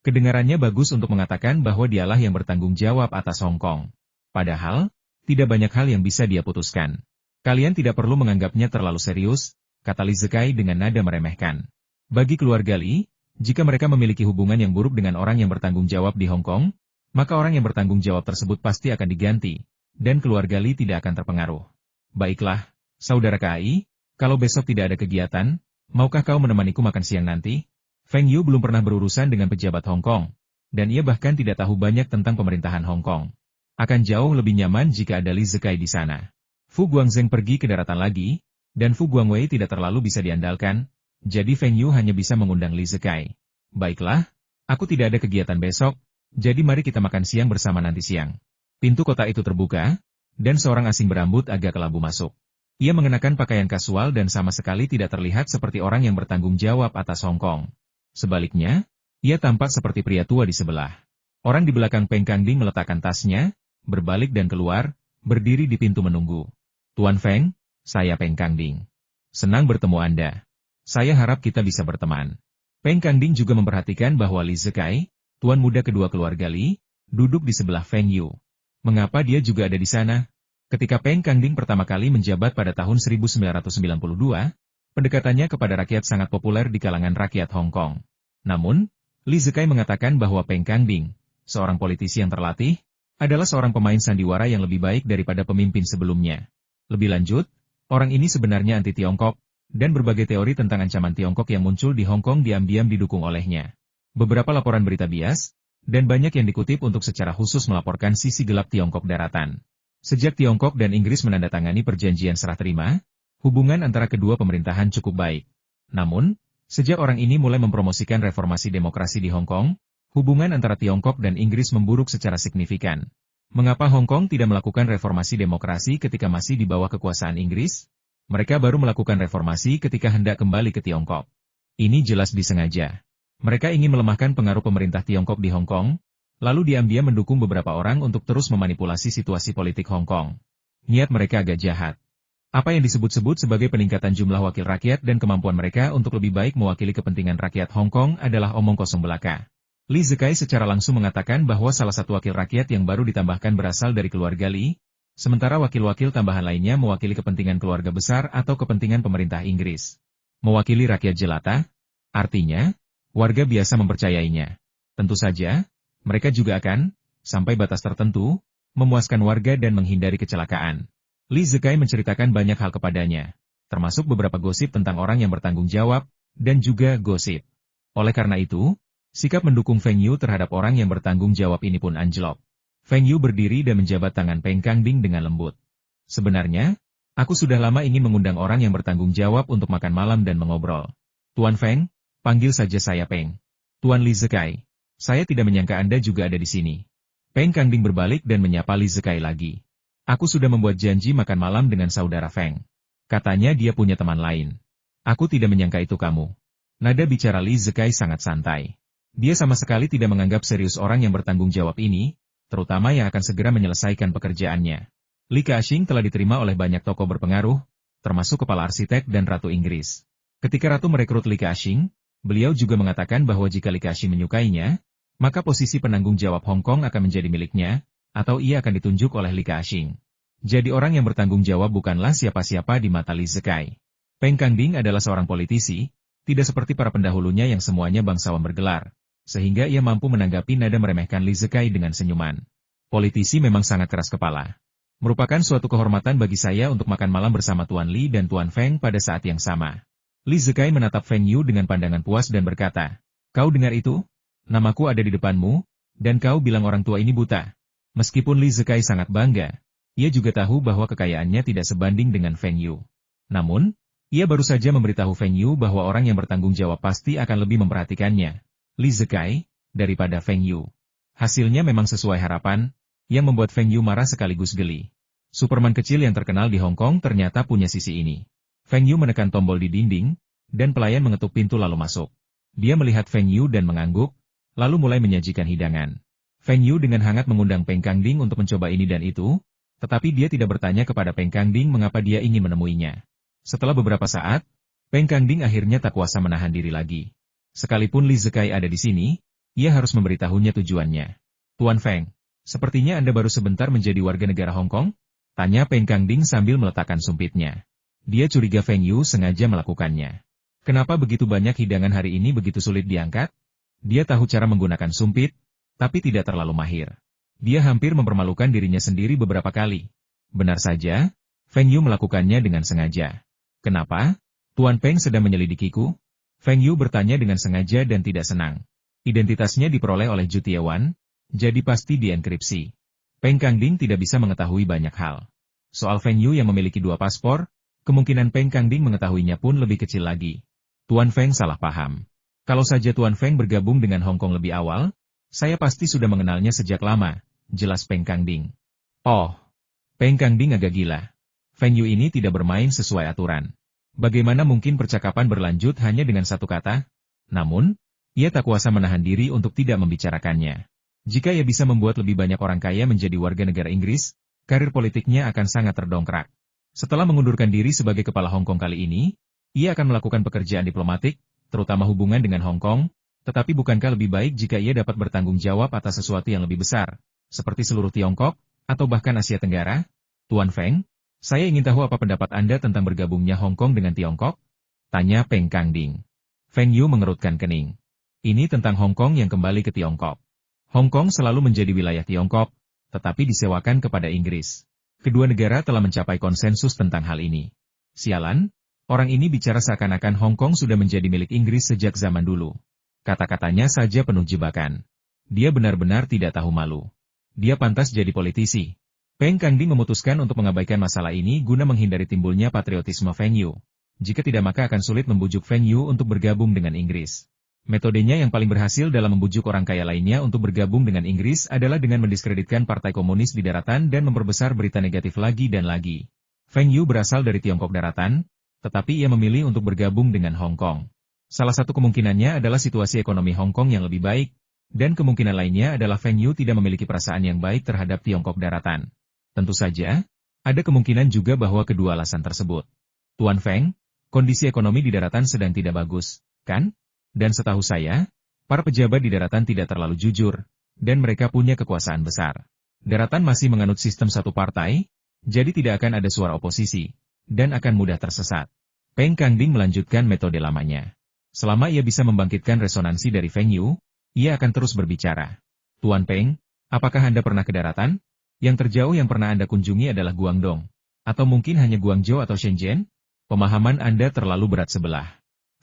Kedengarannya bagus untuk mengatakan bahwa dialah yang bertanggung jawab atas Hong Kong. Padahal, tidak banyak hal yang bisa dia putuskan. Kalian tidak perlu menganggapnya terlalu serius, kata Li Zikai dengan nada meremehkan. Bagi keluarga Li, jika mereka memiliki hubungan yang buruk dengan orang yang bertanggung jawab di Hong Kong, maka orang yang bertanggung jawab tersebut pasti akan diganti, dan keluarga Li tidak akan terpengaruh. Baiklah, saudara KAI, kalau besok tidak ada kegiatan, maukah kau menemaniku makan siang nanti? Feng Yu belum pernah berurusan dengan pejabat Hong Kong, dan ia bahkan tidak tahu banyak tentang pemerintahan Hong Kong. Akan jauh lebih nyaman jika ada Li Zikai di sana. Fu Guangzheng pergi ke daratan lagi, dan Fu Guangwei tidak terlalu bisa diandalkan, jadi Feng Yu hanya bisa mengundang Li Zikai. Baiklah, aku tidak ada kegiatan besok, jadi mari kita makan siang bersama nanti siang. Pintu kota itu terbuka, dan seorang asing berambut agak kelabu masuk. Ia mengenakan pakaian kasual dan sama sekali tidak terlihat seperti orang yang bertanggung jawab atas Hong Kong. Sebaliknya, ia tampak seperti pria tua di sebelah. Orang di belakang Peng Kangding meletakkan tasnya, berbalik dan keluar, berdiri di pintu menunggu. Tuan Feng, saya Peng Kangding. Senang bertemu Anda. Saya harap kita bisa berteman. Peng Kangding juga memperhatikan bahwa Li Zikai, tuan muda kedua keluarga Li, duduk di sebelah Feng Yu. Mengapa dia juga ada di sana? Ketika Peng Kangding pertama kali menjabat pada tahun 1992, pendekatannya kepada rakyat sangat populer di kalangan rakyat Hong Kong. Namun, Li Zikai mengatakan bahwa Peng Kangding, seorang politisi yang terlatih, adalah seorang pemain sandiwara yang lebih baik daripada pemimpin sebelumnya. Lebih lanjut, orang ini sebenarnya anti-Tiongkok, dan berbagai teori tentang ancaman Tiongkok yang muncul di Hong Kong diam-diam didukung olehnya. Beberapa laporan berita bias, dan banyak yang dikutip untuk secara khusus melaporkan sisi gelap Tiongkok Daratan. Sejak Tiongkok dan Inggris menandatangani perjanjian serah terima, hubungan antara kedua pemerintahan cukup baik. Namun, sejak orang ini mulai mempromosikan reformasi demokrasi di Hong Kong, hubungan antara Tiongkok dan Inggris memburuk secara signifikan. Mengapa Hong Kong tidak melakukan reformasi demokrasi ketika masih di bawah kekuasaan Inggris? Mereka baru melakukan reformasi ketika hendak kembali ke Tiongkok. Ini jelas disengaja. Mereka ingin melemahkan pengaruh pemerintah Tiongkok di Hong Kong, lalu diam-diam mendukung beberapa orang untuk terus memanipulasi situasi politik Hong Kong. Niat mereka agak jahat. Apa yang disebut-sebut sebagai peningkatan jumlah wakil rakyat dan kemampuan mereka untuk lebih baik mewakili kepentingan rakyat Hong Kong adalah omong kosong belaka. Li Zikai secara langsung mengatakan bahwa salah satu wakil rakyat yang baru ditambahkan berasal dari keluarga Li, sementara wakil-wakil tambahan lainnya mewakili kepentingan keluarga besar atau kepentingan pemerintah Inggris. Mewakili rakyat jelata, artinya, warga biasa mempercayainya. Tentu saja, mereka juga akan, sampai batas tertentu, memuaskan warga dan menghindari kecelakaan. Li Zikai menceritakan banyak hal kepadanya, termasuk beberapa gosip tentang orang yang bertanggung jawab, dan juga gosip. Oleh karena itu, sikap mendukung Feng Yu terhadap orang yang bertanggung jawab ini pun anjlok. Feng Yu berdiri dan menjabat tangan Peng Kangding dengan lembut. Sebenarnya, aku sudah lama ingin mengundang orang yang bertanggung jawab untuk makan malam dan mengobrol. Tuan Feng, panggil saja saya Peng. Tuan Li Zikai, saya tidak menyangka Anda juga ada di sini. Peng Kangding berbalik dan menyapa Li Zikai lagi. Aku sudah membuat janji makan malam dengan saudara Feng. Katanya dia punya teman lain. Aku tidak menyangka itu kamu. Nada bicara Li Zikai sangat santai. Dia sama sekali tidak menganggap serius orang yang bertanggung jawab ini, terutama yang akan segera menyelesaikan pekerjaannya. Li Ka-shing telah diterima oleh banyak tokoh berpengaruh, termasuk kepala arsitek dan Ratu Inggris. Ketika Ratu merekrut Li Ka-shing, beliau juga mengatakan bahwa jika Li Ka-shing menyukainya, maka posisi penanggung jawab Hong Kong akan menjadi miliknya, atau ia akan ditunjuk oleh Li Ka-shing. Jadi orang yang bertanggung jawab bukanlah siapa-siapa di mata Li Zikai. Peng Kangding adalah seorang politisi, tidak seperti para pendahulunya yang semuanya bangsawan bergelar, sehingga ia mampu menanggapi nada meremehkan Li Zikai dengan senyuman. Politisi memang sangat keras kepala. Merupakan suatu kehormatan bagi saya untuk makan malam bersama Tuan Li dan Tuan Feng pada saat yang sama. Li Zikai menatap Feng Yu dengan pandangan puas dan berkata, "Kau dengar itu? Namaku ada di depanmu, dan kau bilang orang tua ini buta." Meskipun Li Zikai sangat bangga, ia juga tahu bahwa kekayaannya tidak sebanding dengan Feng Yu. Namun, ia baru saja memberitahu Feng Yu bahwa orang yang bertanggung jawab pasti akan lebih memperhatikannya, Li Zikai, daripada Feng Yu. Hasilnya memang sesuai harapan, yang membuat Feng Yu marah sekaligus geli. Superman kecil yang terkenal di Hong Kong ternyata punya sisi ini. Feng Yu menekan tombol di dinding, dan pelayan mengetuk pintu lalu masuk. Dia melihat Feng Yu dan mengangguk, lalu mulai menyajikan hidangan. Feng Yu dengan hangat mengundang Peng Kangding untuk mencoba ini dan itu, tetapi dia tidak bertanya kepada Peng Kangding mengapa dia ingin menemuinya. Setelah beberapa saat, Peng Kangding akhirnya tak kuasa menahan diri lagi. Sekalipun Li Zikai ada di sini, ia harus memberitahunya tujuannya. Tuan Feng, sepertinya Anda baru sebentar menjadi warga negara Hong Kong? Tanya Peng Kangding sambil meletakkan sumpitnya. Dia curiga Feng Yu sengaja melakukannya. Kenapa begitu banyak hidangan hari ini begitu sulit diangkat? Dia tahu cara menggunakan sumpit, tapi tidak terlalu mahir. Dia hampir mempermalukan dirinya sendiri beberapa kali. Benar saja, Feng Yu melakukannya dengan sengaja. Kenapa? Tuan Peng sedang menyelidikiku? Feng Yu bertanya dengan sengaja dan tidak senang. Identitasnya diperoleh oleh Zhu Tiewan, jadi pasti dienkripsi. Peng Kangding tidak bisa mengetahui banyak hal. Soal Feng Yu yang memiliki 2 paspor, kemungkinan Peng Kangding mengetahuinya pun lebih kecil lagi. Tuan Feng salah paham. Kalau saja Tuan Feng bergabung dengan Hong Kong lebih awal, saya pasti sudah mengenalnya sejak lama. Jelas Peng Kangding. Oh, Peng Kangding agak gila. Feng Yu ini tidak bermain sesuai aturan. Bagaimana mungkin percakapan berlanjut hanya dengan satu kata? Namun, ia tak kuasa menahan diri untuk tidak membicarakannya. Jika ia bisa membuat lebih banyak orang kaya menjadi warga negara Inggris, karir politiknya akan sangat terdongkrak. Setelah mengundurkan diri sebagai kepala Hong Kong kali ini, ia akan melakukan pekerjaan diplomatik, terutama hubungan dengan Hong Kong, tetapi bukankah lebih baik jika ia dapat bertanggung jawab atas sesuatu yang lebih besar? Seperti seluruh Tiongkok, atau bahkan Asia Tenggara? Tuan Feng, saya ingin tahu apa pendapat Anda tentang bergabungnya Hong Kong dengan Tiongkok? Tanya Peng Kangding. Feng Yu mengerutkan kening. Ini tentang Hong Kong yang kembali ke Tiongkok. Hong Kong selalu menjadi wilayah Tiongkok, tetapi disewakan kepada Inggris. Kedua negara telah mencapai konsensus tentang hal ini. Sialan, orang ini bicara seakan-akan Hong Kong sudah menjadi milik Inggris sejak zaman dulu. Kata-katanya saja penuh jebakan. Dia benar-benar tidak tahu malu. Dia pantas jadi politisi. Peng Kangding memutuskan untuk mengabaikan masalah ini guna menghindari timbulnya patriotisme Feng Yu. Jika tidak maka akan sulit membujuk Feng Yu untuk bergabung dengan Inggris. Metodenya yang paling berhasil dalam membujuk orang kaya lainnya untuk bergabung dengan Inggris adalah dengan mendiskreditkan Partai Komunis di daratan dan memperbesar berita negatif lagi dan lagi. Feng Yu berasal dari Tiongkok daratan, tetapi ia memilih untuk bergabung dengan Hong Kong. Salah satu kemungkinannya adalah situasi ekonomi Hong Kong yang lebih baik, dan kemungkinan lainnya adalah Feng Yu tidak memiliki perasaan yang baik terhadap Tiongkok daratan. Tentu saja, ada kemungkinan juga bahwa kedua alasan tersebut. Tuan Feng, kondisi ekonomi di daratan sedang tidak bagus, kan? Dan setahu saya, para pejabat di daratan tidak terlalu jujur, dan mereka punya kekuasaan besar. Daratan masih menganut sistem satu partai, jadi tidak akan ada suara oposisi, dan akan mudah tersesat. Peng Kangding melanjutkan metode lamanya. Selama ia bisa membangkitkan resonansi dari Feng Yu, ia akan terus berbicara. Tuan Peng, apakah Anda pernah ke daratan? Yang terjauh yang pernah Anda kunjungi adalah Guangdong. Atau mungkin hanya Guangzhou atau Shenzhen? Pemahaman Anda terlalu berat sebelah.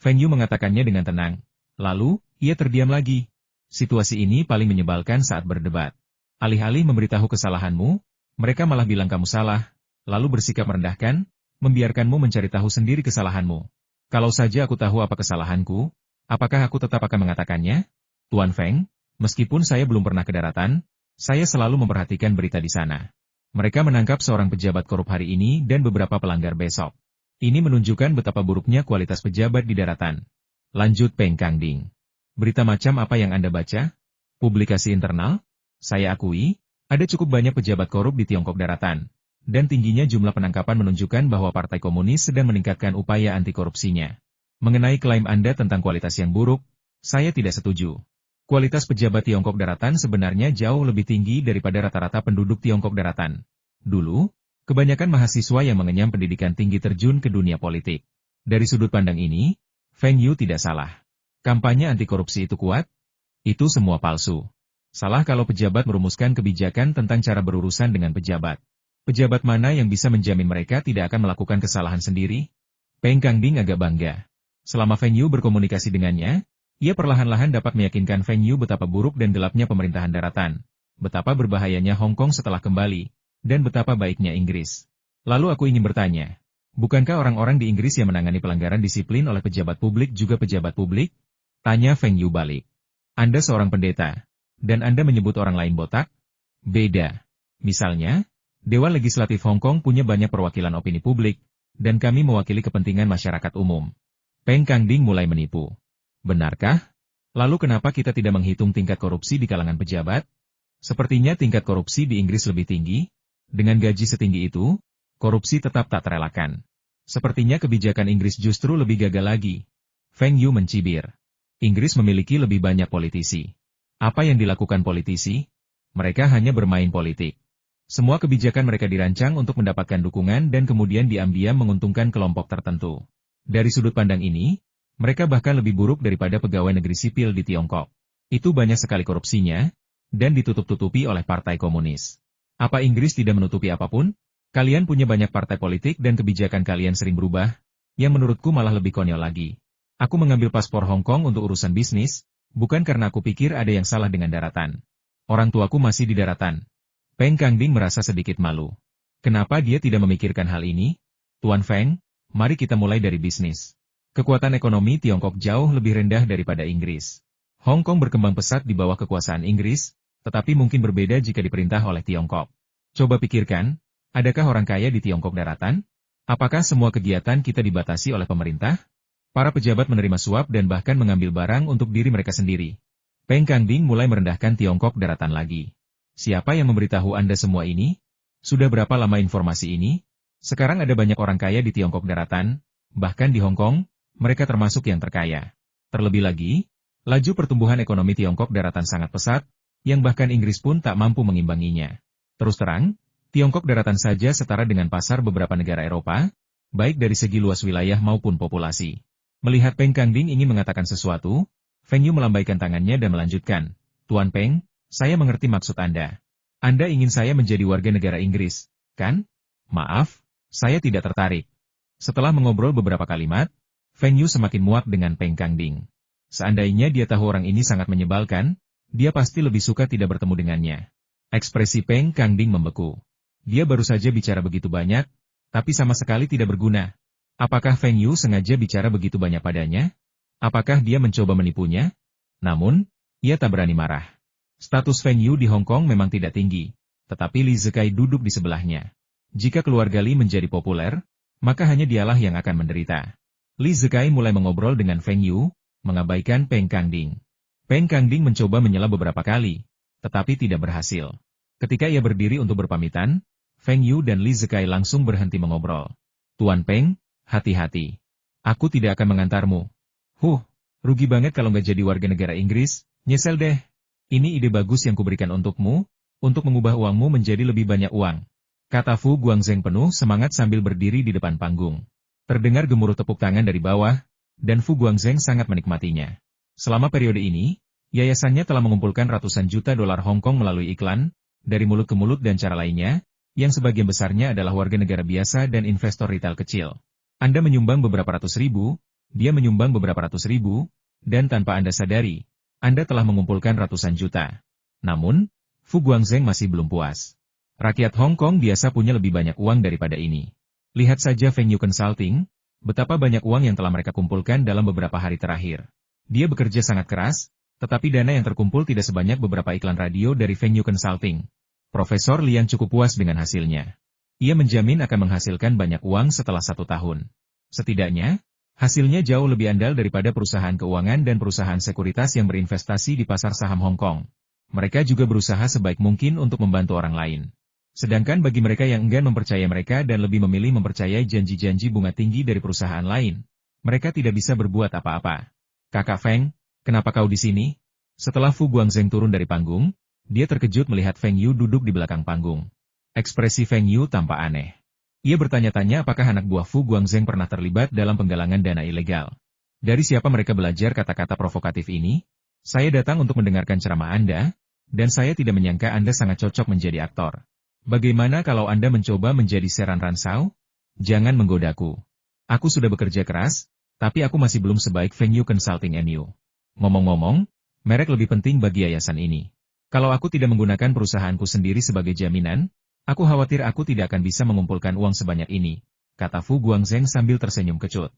Feng Yu mengatakannya dengan tenang. Lalu, ia terdiam lagi. Situasi ini paling menyebalkan saat berdebat. Alih-alih memberitahu kesalahanmu, mereka malah bilang kamu salah, lalu bersikap merendahkan, membiarkanmu mencari tahu sendiri kesalahanmu. Kalau saja aku tahu apa kesalahanku, apakah aku tetap akan mengatakannya? Tuan Feng, meskipun saya belum pernah ke daratan, saya selalu memperhatikan berita di sana. Mereka menangkap seorang pejabat korup hari ini dan beberapa pelanggar besok. Ini menunjukkan betapa buruknya kualitas pejabat di daratan. Lanjut Peng Kangding. Berita macam apa yang Anda baca? Publikasi internal? Saya akui, ada cukup banyak pejabat korup di Tiongkok daratan. Dan tingginya jumlah penangkapan menunjukkan bahwa Partai Komunis sedang meningkatkan upaya anti korupsinya. Mengenai klaim Anda tentang kualitas yang buruk, saya tidak setuju. Kualitas pejabat Tiongkok daratan sebenarnya jauh lebih tinggi daripada rata-rata penduduk Tiongkok daratan. Dulu, kebanyakan mahasiswa yang mengenyam pendidikan tinggi terjun ke dunia politik. Dari sudut pandang ini, Feng Yu tidak salah. Kampanye anti korupsi itu kuat? Itu semua palsu. Salah kalau pejabat merumuskan kebijakan tentang cara berurusan dengan pejabat. Pejabat mana yang bisa menjamin mereka tidak akan melakukan kesalahan sendiri? Peng Kangding agak bangga. Selama Feng Yu berkomunikasi dengannya, ia perlahan-lahan dapat meyakinkan Feng Yu betapa buruk dan gelapnya pemerintahan daratan, betapa berbahayanya Hong Kong setelah kembali, dan betapa baiknya Inggris. Lalu aku ingin bertanya, bukankah orang-orang di Inggris yang menangani pelanggaran disiplin oleh pejabat publik juga pejabat publik? Tanya Feng Yu balik. Anda seorang pendeta, dan Anda menyebut orang lain botak? Beda. Misalnya, Dewan Legislatif Hong Kong punya banyak perwakilan opini publik, dan kami mewakili kepentingan masyarakat umum. Peng Kangding mulai menipu. Benarkah? Lalu kenapa kita tidak menghitung tingkat korupsi di kalangan pejabat? Sepertinya tingkat korupsi di Inggris lebih tinggi. Dengan gaji setinggi itu, korupsi tetap tak terelakkan. Sepertinya kebijakan Inggris justru lebih gagal lagi. Feng Yu mencibir. Inggris memiliki lebih banyak politisi. Apa yang dilakukan politisi? Mereka hanya bermain politik. Semua kebijakan mereka dirancang untuk mendapatkan dukungan dan kemudian diam-diam menguntungkan kelompok tertentu. Dari sudut pandang ini, mereka bahkan lebih buruk daripada pegawai negeri sipil di Tiongkok. Itu banyak sekali korupsinya, dan ditutup-tutupi oleh Partai Komunis. Apa Inggris tidak menutupi apapun? Kalian punya banyak partai politik dan kebijakan kalian sering berubah, yang menurutku malah lebih konyol lagi. Aku mengambil paspor Hong Kong untuk urusan bisnis, bukan karena aku pikir ada yang salah dengan daratan. Orang tuaku masih di daratan. Peng Kangding merasa sedikit malu. Kenapa dia tidak memikirkan hal ini? Tuan Feng, mari kita mulai dari bisnis. Kekuatan ekonomi Tiongkok jauh lebih rendah daripada Inggris. Hong Kong berkembang pesat di bawah kekuasaan Inggris, tetapi mungkin berbeda jika diperintah oleh Tiongkok. Coba pikirkan, adakah orang kaya di Tiongkok daratan? Apakah semua kegiatan kita dibatasi oleh pemerintah? Para pejabat menerima suap dan bahkan mengambil barang untuk diri mereka sendiri. Peng Kangding mulai merendahkan Tiongkok daratan lagi. Siapa yang memberitahu Anda semua ini? Sudah berapa lama informasi ini? Sekarang ada banyak orang kaya di Tiongkok daratan, bahkan di Hong Kong, mereka termasuk yang terkaya. Terlebih lagi, laju pertumbuhan ekonomi Tiongkok daratan sangat pesat, yang bahkan Inggris pun tak mampu mengimbanginya. Terus terang, Tiongkok daratan saja setara dengan pasar beberapa negara Eropa, baik dari segi luas wilayah maupun populasi. Melihat Peng Kangding ingin mengatakan sesuatu, Feng Yu melambaikan tangannya dan melanjutkan, Tuan Peng, saya mengerti maksud Anda. Anda ingin saya menjadi warga negara Inggris, kan? Maaf, saya tidak tertarik. Setelah mengobrol beberapa kalimat, Feng Yu semakin muak dengan Peng Kangding. Seandainya dia tahu orang ini sangat menyebalkan, dia pasti lebih suka tidak bertemu dengannya. Ekspresi Peng Kangding membeku. Dia baru saja bicara begitu banyak, tapi sama sekali tidak berguna. Apakah Feng Yu sengaja bicara begitu banyak padanya? Apakah dia mencoba menipunya? Namun, ia tak berani marah. Status Feng Yu di Hong Kong memang tidak tinggi, tetapi Li Zikai duduk di sebelahnya. Jika keluarga Li menjadi populer, maka hanya dialah yang akan menderita. Li Zikai mulai mengobrol dengan Feng Yu, mengabaikan Peng Kangding. Peng Kangding mencoba menyela beberapa kali, tetapi tidak berhasil. Ketika ia berdiri untuk berpamitan, Feng Yu dan Li Zikai langsung berhenti mengobrol. Tuan Peng, hati-hati. Aku tidak akan mengantarmu. Rugi banget kalau nggak jadi warga negara Inggris, nyesel deh. Ini ide bagus yang kuberikan untukmu, untuk mengubah uangmu menjadi lebih banyak uang. Kata Fu Guangzheng penuh semangat sambil berdiri di depan panggung. Terdengar gemuruh tepuk tangan dari bawah, dan Fu Guangzheng sangat menikmatinya. Selama periode ini, yayasannya telah mengumpulkan ratusan juta dolar Hong Kong melalui iklan, dari mulut ke mulut dan cara lainnya, yang sebagian besarnya adalah warga negara biasa dan investor retail kecil. Anda menyumbang beberapa ratus ribu, dia menyumbang beberapa ratus ribu, dan tanpa Anda sadari, Anda telah mengumpulkan ratusan juta. Namun, Fu Guangzheng masih belum puas. Rakyat Hong Kong biasa punya lebih banyak uang daripada ini. Lihat saja Feng Yu Consulting, betapa banyak uang yang telah mereka kumpulkan dalam beberapa hari terakhir. Dia bekerja sangat keras, tetapi dana yang terkumpul tidak sebanyak beberapa iklan radio dari Feng Yu Consulting. Profesor Liang cukup puas dengan hasilnya. Ia menjamin akan menghasilkan banyak uang setelah 1 tahun. Setidaknya, hasilnya jauh lebih andal daripada perusahaan keuangan dan perusahaan sekuritas yang berinvestasi di pasar saham Hong Kong. Mereka juga berusaha sebaik mungkin untuk membantu orang lain. Sedangkan bagi mereka yang enggan mempercayai mereka dan lebih memilih mempercayai janji-janji bunga tinggi dari perusahaan lain, mereka tidak bisa berbuat apa-apa. Kakak Feng, kenapa kau di sini? Setelah Fu Guangzheng turun dari panggung, dia terkejut melihat Feng Yu duduk di belakang panggung. Ekspresi Feng Yu tampak aneh. Ia bertanya-tanya apakah anak buah Fu Guangzheng pernah terlibat dalam penggalangan dana ilegal. Dari siapa mereka belajar kata-kata provokatif ini? Saya datang untuk mendengarkan ceramah Anda, dan saya tidak menyangka Anda sangat cocok menjadi aktor. Bagaimana kalau Anda mencoba menjadi Seran Ransau? Jangan menggodaku. Aku sudah bekerja keras, tapi aku masih belum sebaik Feng Yu Consulting NU. Ngomong-ngomong, merek lebih penting bagi yayasan ini. Kalau aku tidak menggunakan perusahaanku sendiri sebagai jaminan, aku khawatir aku tidak akan bisa mengumpulkan uang sebanyak ini, kata Fu Guangzheng sambil tersenyum kecut.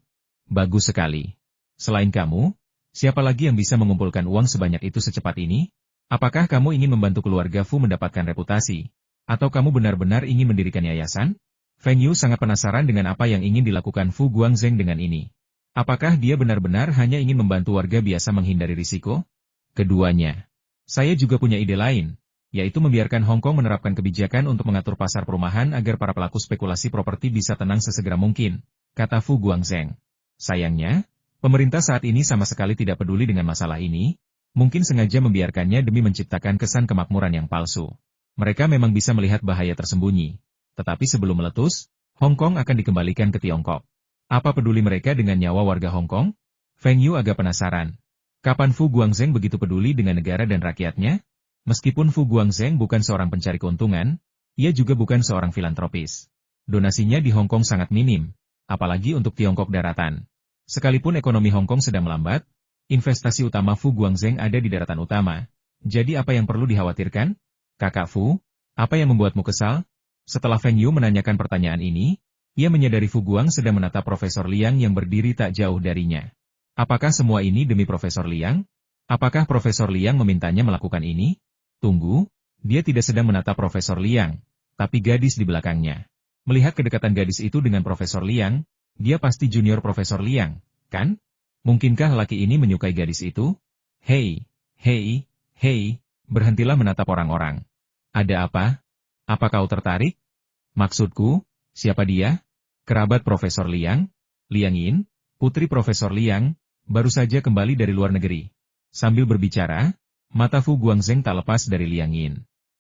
Bagus sekali. Selain kamu, siapa lagi yang bisa mengumpulkan uang sebanyak itu secepat ini? Apakah kamu ingin membantu keluarga Fu mendapatkan reputasi? Atau kamu benar-benar ingin mendirikan yayasan? Feng Yu sangat penasaran dengan apa yang ingin dilakukan Fu Guangzheng dengan ini. Apakah dia benar-benar hanya ingin membantu warga biasa menghindari risiko? Keduanya. Saya juga punya ide lain, yaitu membiarkan Hong Kong menerapkan kebijakan untuk mengatur pasar perumahan agar para pelaku spekulasi properti bisa tenang sesegera mungkin, kata Fu Guangzheng. Sayangnya, pemerintah saat ini sama sekali tidak peduli dengan masalah ini, mungkin sengaja membiarkannya demi menciptakan kesan kemakmuran yang palsu. Mereka memang bisa melihat bahaya tersembunyi. Tetapi sebelum meletus, Hong Kong akan dikembalikan ke Tiongkok. Apa peduli mereka dengan nyawa warga Hong Kong? Feng Yu agak penasaran. Kapan Fu Guangzheng begitu peduli dengan negara dan rakyatnya? Meskipun Fu Guangzheng bukan seorang pencari keuntungan, ia juga bukan seorang filantropis. Donasinya di Hong Kong sangat minim, apalagi untuk Tiongkok daratan. Sekalipun ekonomi Hong Kong sedang melambat, investasi utama Fu Guangzheng ada di daratan utama. Jadi apa yang perlu dikhawatirkan? Kakak Fu, apa yang membuatmu kesal? Setelah Feng Yu menanyakan pertanyaan ini, ia menyadari Fu Guang sedang menatap Profesor Liang yang berdiri tak jauh darinya. Apakah semua ini demi Profesor Liang? Apakah Profesor Liang memintanya melakukan ini? Tunggu, dia tidak sedang menatap Profesor Liang, tapi gadis di belakangnya. Melihat kedekatan gadis itu dengan Profesor Liang, dia pasti junior Profesor Liang, kan? Mungkinkah laki ini menyukai gadis itu? Hei, berhentilah menatap orang-orang. Ada apa? Apa kau tertarik? Maksudku, siapa dia? Kerabat Profesor Liang? Liang Yin, putri Profesor Liang, baru saja kembali dari luar negeri. Sambil berbicara, mata Fu Guangzheng tak lepas dari Liang Yin.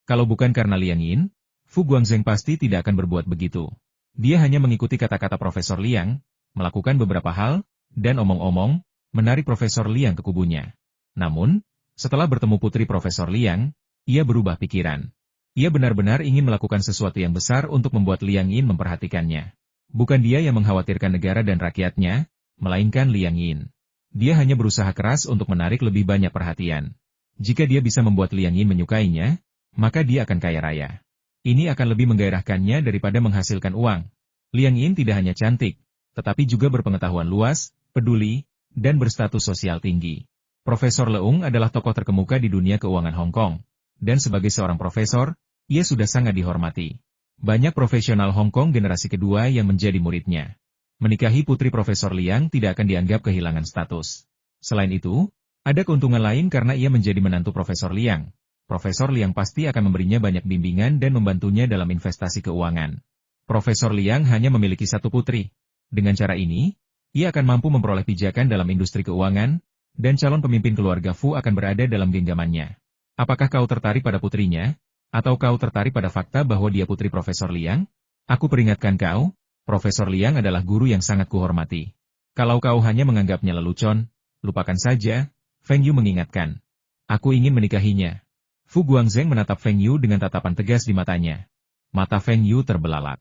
Kalau bukan karena Liang Yin, Fu Guangzheng pasti tidak akan berbuat begitu. Dia hanya mengikuti kata-kata Profesor Liang, melakukan beberapa hal, dan omong-omong, menarik Profesor Liang ke kubunya. Namun, setelah bertemu putri Profesor Liang, ia berubah pikiran. Ia benar-benar ingin melakukan sesuatu yang besar untuk membuat Liang Yin memperhatikannya. Bukan dia yang mengkhawatirkan negara dan rakyatnya, melainkan Liang Yin. Dia hanya berusaha keras untuk menarik lebih banyak perhatian. Jika dia bisa membuat Liang Yin menyukainya, maka dia akan kaya raya. Ini akan lebih menggairahkannya daripada menghasilkan uang. Liang Yin tidak hanya cantik, tetapi juga berpengetahuan luas, peduli, dan berstatus sosial tinggi. Profesor Leung adalah tokoh terkemuka di dunia keuangan Hong Kong. Dan sebagai seorang profesor, ia sudah sangat dihormati. Banyak profesional Hong Kong generasi kedua yang menjadi muridnya. Menikahi putri Profesor Liang tidak akan dianggap kehilangan status. Selain itu, ada keuntungan lain karena ia menjadi menantu Profesor Liang. Profesor Liang pasti akan memberinya banyak bimbingan dan membantunya dalam investasi keuangan. Profesor Liang hanya memiliki satu putri. Dengan cara ini, ia akan mampu memperoleh pijakan dalam industri keuangan, dan calon pemimpin keluarga Fu akan berada dalam genggamannya. Apakah kau tertarik pada putrinya? Atau kau tertarik pada fakta bahwa dia putri Profesor Liang? Aku peringatkan kau, Profesor Liang adalah guru yang sangat kuhormati. Kalau kau hanya menganggapnya lelucon, lupakan saja, Feng Yu mengingatkan. Aku ingin menikahinya. Fu Guangzheng menatap Feng Yu dengan tatapan tegas di matanya. Mata Feng Yu terbelalak.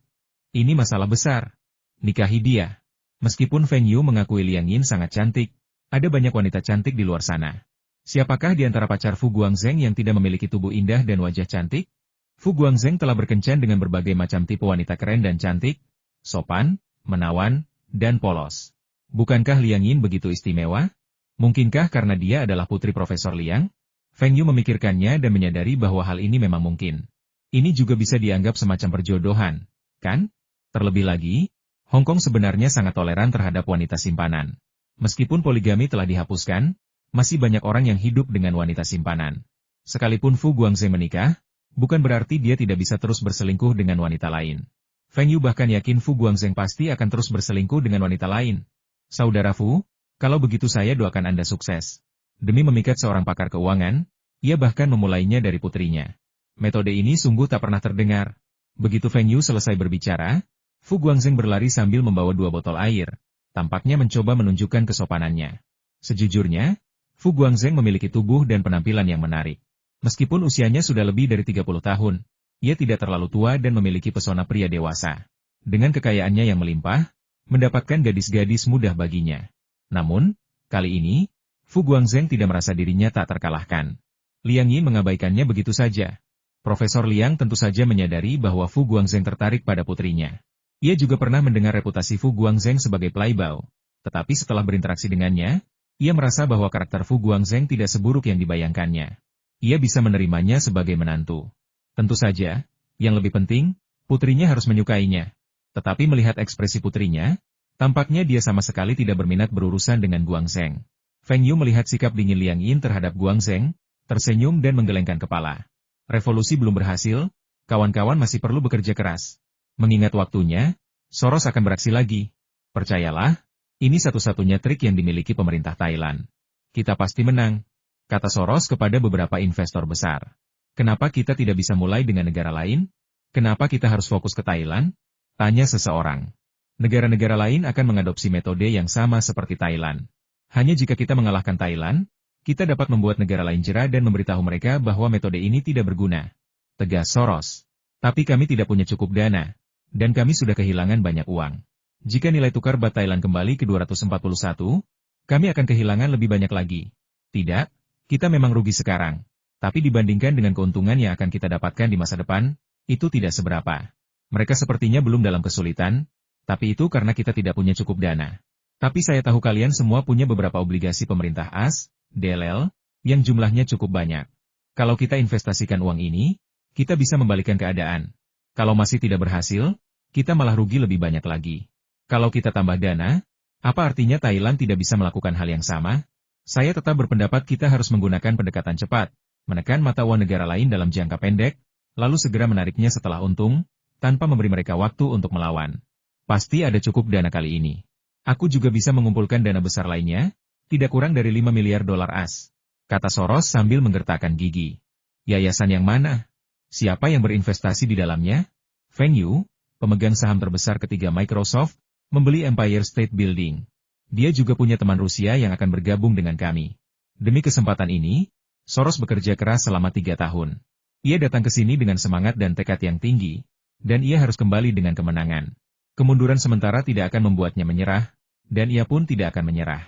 Ini masalah besar. Nikahi dia. Meskipun Feng Yu mengakui Liang Yin sangat cantik, ada banyak wanita cantik di luar sana. Siapakah di antara pacar Fu Guangzheng yang tidak memiliki tubuh indah dan wajah cantik? Fu Guangzheng telah berkencan dengan berbagai macam tipe wanita keren dan cantik, sopan, menawan, dan polos. Bukankah Liang Yin begitu istimewa? Mungkinkah karena dia adalah putri Profesor Liang? Feng Yu memikirkannya dan menyadari bahwa hal ini memang mungkin. Ini juga bisa dianggap semacam perjodohan, kan? Terlebih lagi, Hong Kong sebenarnya sangat toleran terhadap wanita simpanan. Meskipun poligami telah dihapuskan, masih banyak orang yang hidup dengan wanita simpanan. Sekalipun Fu Guangzheng menikah, bukan berarti dia tidak bisa terus berselingkuh dengan wanita lain. Feng Yu bahkan yakin Fu Guangzheng pasti akan terus berselingkuh dengan wanita lain. Saudara Fu, kalau begitu saya doakan Anda sukses. Demi memikat seorang pakar keuangan, ia bahkan memulainya dari putrinya. Metode ini sungguh tak pernah terdengar. Begitu Feng Yu selesai berbicara, Fu Guangzheng berlari sambil membawa 2 botol air. Tampaknya mencoba menunjukkan kesopanannya. Sejujurnya, Fu Guangzheng memiliki tubuh dan penampilan yang menarik. Meskipun usianya sudah lebih dari 30 tahun, ia tidak terlalu tua dan memiliki pesona pria dewasa. Dengan kekayaannya yang melimpah, mendapatkan gadis-gadis mudah baginya. Namun, kali ini, Fu Guangzheng tidak merasa dirinya tak terkalahkan. Liang Yin mengabaikannya begitu saja. Profesor Liang tentu saja menyadari bahwa Fu Guangzheng tertarik pada putrinya. Ia juga pernah mendengar reputasi Fu Guangzheng sebagai playboy. Tetapi setelah berinteraksi dengannya, ia merasa bahwa karakter Fu Guangzheng tidak seburuk yang dibayangkannya. Ia bisa menerimanya sebagai menantu. Tentu saja, yang lebih penting, putrinya harus menyukainya. Tetapi melihat ekspresi putrinya, tampaknya dia sama sekali tidak berminat berurusan dengan Guangzheng. Feng Yu melihat sikap dingin Liang Yin terhadap Guangzheng, tersenyum dan menggelengkan kepala. Revolusi belum berhasil, kawan-kawan masih perlu bekerja keras. Mengingat waktunya, Soros akan beraksi lagi. Percayalah, ini satu-satunya trik yang dimiliki pemerintah Thailand. Kita pasti menang, kata Soros kepada beberapa investor besar. Kenapa kita tidak bisa mulai dengan negara lain? Kenapa kita harus fokus ke Thailand? Tanya seseorang. Negara-negara lain akan mengadopsi metode yang sama seperti Thailand. Hanya jika kita mengalahkan Thailand, kita dapat membuat negara lain jera dan memberitahu mereka bahwa metode ini tidak berguna. Tegas Soros. Tapi kami tidak punya cukup dana, dan kami sudah kehilangan banyak uang. Jika nilai tukar baht Thailand kembali ke 241, kami akan kehilangan lebih banyak lagi. Tidak, kita memang rugi sekarang. Tapi dibandingkan dengan keuntungan yang akan kita dapatkan di masa depan, itu tidak seberapa. Mereka sepertinya belum dalam kesulitan, tapi itu karena kita tidak punya cukup dana. Tapi saya tahu kalian semua punya beberapa obligasi pemerintah AS, DLL, yang jumlahnya cukup banyak. Kalau kita investasikan uang ini, kita bisa membalikan keadaan. Kalau masih tidak berhasil, kita malah rugi lebih banyak lagi. Kalau kita tambah dana, apa artinya Thailand tidak bisa melakukan hal yang sama? Saya tetap berpendapat kita harus menggunakan pendekatan cepat, menekan mata uang negara lain dalam jangka pendek, lalu segera menariknya setelah untung, tanpa memberi mereka waktu untuk melawan. Pasti ada cukup dana kali ini. Aku juga bisa mengumpulkan dana besar lainnya, tidak kurang dari 5 miliar dolar AS, kata Soros sambil menggertakkan gigi. Yayasan yang mana? Siapa yang berinvestasi di dalamnya? Feng Yu, pemegang saham terbesar ketiga Microsoft, membeli Empire State Building. Dia juga punya teman Rusia yang akan bergabung dengan kami. Demi kesempatan ini, Soros bekerja keras selama 3 tahun. Ia datang ke sini dengan semangat dan tekad yang tinggi, dan ia harus kembali dengan kemenangan. Kemunduran sementara tidak akan membuatnya menyerah, dan ia pun tidak akan menyerah.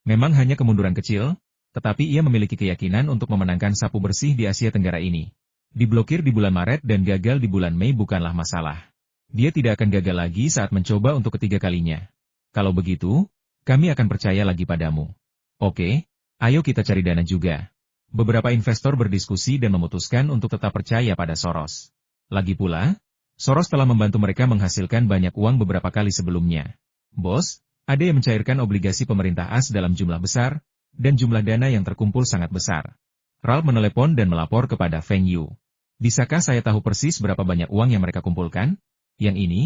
Memang hanya kemunduran kecil, tetapi ia memiliki keyakinan untuk memenangkan sapu bersih di Asia Tenggara ini. Diblokir di bulan Maret dan gagal di bulan Mei bukanlah masalah. Dia tidak akan gagal lagi saat mencoba untuk ketiga kalinya. Kalau begitu, kami akan percaya lagi padamu. Oke, ayo kita cari dana juga. Beberapa investor berdiskusi dan memutuskan untuk tetap percaya pada Soros. Lagi pula, Soros telah membantu mereka menghasilkan banyak uang beberapa kali sebelumnya. Bos, ada yang mencairkan obligasi pemerintah AS dalam jumlah besar, dan jumlah dana yang terkumpul sangat besar. Ralph menelepon dan melapor kepada Feng Yu. Bisakah saya tahu persis berapa banyak uang yang mereka kumpulkan? Yang ini,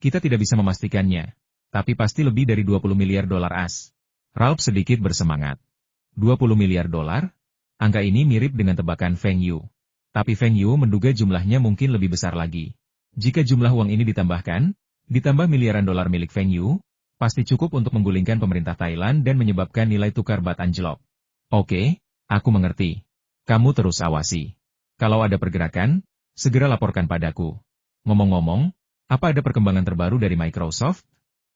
kita tidak bisa memastikannya. Tapi pasti lebih dari 20 miliar dolar AS. Ralph sedikit bersemangat. 20 miliar dolar? Angka ini mirip dengan tebakan Feng Yu. Tapi Feng Yu menduga jumlahnya mungkin lebih besar lagi. Jika jumlah uang ini ditambah miliaran dolar milik Feng Yu, pasti cukup untuk menggulingkan pemerintah Thailand dan menyebabkan nilai tukar baht anjlok. Oke, aku mengerti. Kamu terus awasi. Kalau ada pergerakan, segera laporkan padaku. Ngomong-ngomong, apa ada perkembangan terbaru dari Microsoft?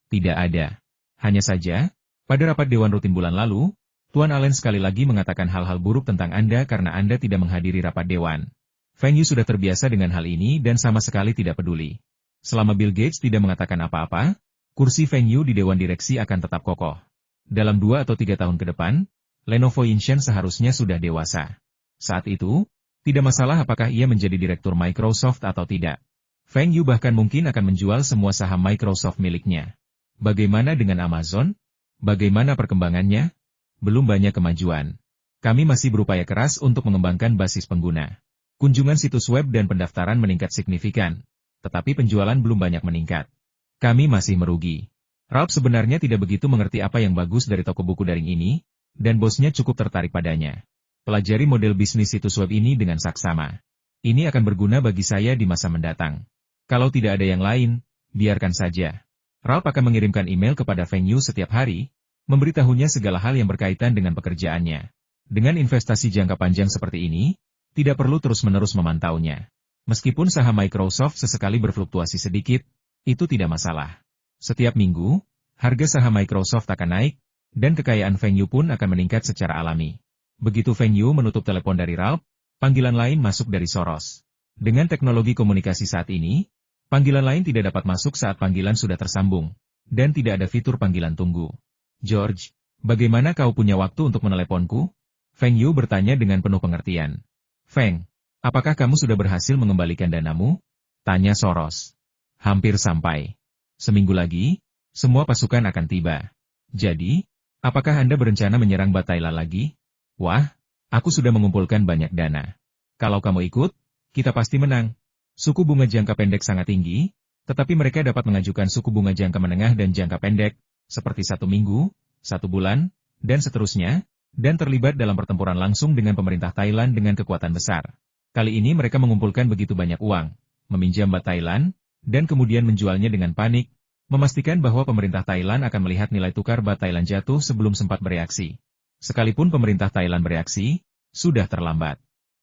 Tidak ada. Hanya saja, pada rapat Dewan Rutin bulan lalu, Tuan Allen sekali lagi mengatakan hal-hal buruk tentang Anda karena Anda tidak menghadiri rapat Dewan. Feng Yu sudah terbiasa dengan hal ini dan sama sekali tidak peduli. Selama Bill Gates tidak mengatakan apa-apa, kursi Feng Yu di Dewan Direksi akan tetap kokoh. Dalam 2 atau 3 tahun ke depan, Lenovo Yinshen seharusnya sudah dewasa. Saat itu, tidak masalah apakah ia menjadi direktur Microsoft atau tidak. Feng Yu bahkan mungkin akan menjual semua saham Microsoft miliknya. Bagaimana dengan Amazon? Bagaimana perkembangannya? Belum banyak kemajuan. Kami masih berupaya keras untuk mengembangkan basis pengguna. Kunjungan situs web dan pendaftaran meningkat signifikan, tetapi penjualan belum banyak meningkat. Kami masih merugi. Ralph sebenarnya tidak begitu mengerti apa yang bagus dari toko buku daring ini, dan bosnya cukup tertarik padanya. Pelajari model bisnis situs web ini dengan saksama. Ini akan berguna bagi saya di masa mendatang. Kalau tidak ada yang lain, biarkan saja. Ralph akan mengirimkan email kepada Feng Yu setiap hari, memberitahunya segala hal yang berkaitan dengan pekerjaannya. Dengan investasi jangka panjang seperti ini, tidak perlu terus-menerus memantaunya. Meskipun saham Microsoft sesekali berfluktuasi sedikit, itu tidak masalah. Setiap minggu, harga saham Microsoft akan naik, dan kekayaan Feng Yu pun akan meningkat secara alami. Begitu Feng Yu menutup telepon dari Ralph, panggilan lain masuk dari Soros. Dengan teknologi komunikasi saat ini, panggilan lain tidak dapat masuk saat panggilan sudah tersambung, dan tidak ada fitur panggilan tunggu. George, bagaimana kau punya waktu untuk meneleponku? Feng Yu bertanya dengan penuh pengertian. Feng, apakah kamu sudah berhasil mengembalikan danamu? Tanya Soros. Hampir sampai. Seminggu lagi, semua pasukan akan tiba. Jadi, apakah Anda berencana menyerang Bataila lagi? Wah, aku sudah mengumpulkan banyak dana. Kalau kamu ikut, kita pasti menang. Suku bunga jangka pendek sangat tinggi, tetapi mereka dapat mengajukan suku bunga jangka menengah dan jangka pendek, seperti 1 minggu, 1 bulan, dan seterusnya, dan terlibat dalam pertempuran langsung dengan pemerintah Thailand dengan kekuatan besar. Kali ini mereka mengumpulkan begitu banyak uang, meminjam bat Thailand, dan kemudian menjualnya dengan panik, memastikan bahwa pemerintah Thailand akan melihat nilai tukar bat Thailand jatuh sebelum sempat bereaksi. Sekalipun pemerintah Thailand bereaksi, sudah terlambat.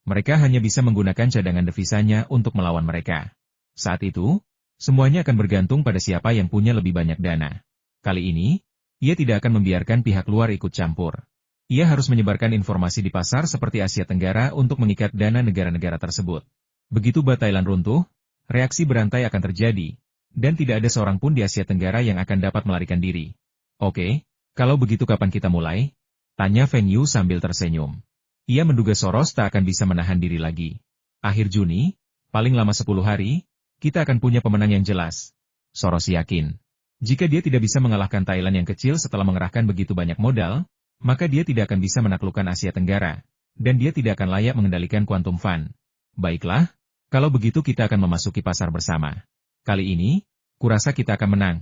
Mereka hanya bisa menggunakan cadangan devisanya untuk melawan mereka. Saat itu, semuanya akan bergantung pada siapa yang punya lebih banyak dana. Kali ini, ia tidak akan membiarkan pihak luar ikut campur. Ia harus menyebarkan informasi di pasar seperti Asia Tenggara untuk mengikat dana negara-negara tersebut. Begitu bat Thailand runtuh, reaksi berantai akan terjadi, dan tidak ada seorang pun di Asia Tenggara yang akan dapat melarikan diri. Oke, kalau begitu kapan kita mulai? Tanya Feng Yu sambil tersenyum. Ia menduga Soros tak akan bisa menahan diri lagi. Akhir Juni, paling lama 10 hari, kita akan punya pemenang yang jelas. Soros yakin. Jika dia tidak bisa mengalahkan Thailand yang kecil setelah mengerahkan begitu banyak modal, maka dia tidak akan bisa menaklukkan Asia Tenggara, dan dia tidak akan layak mengendalikan Quantum Fund. Baiklah, kalau begitu kita akan memasuki pasar bersama. Kali ini, kurasa kita akan menang.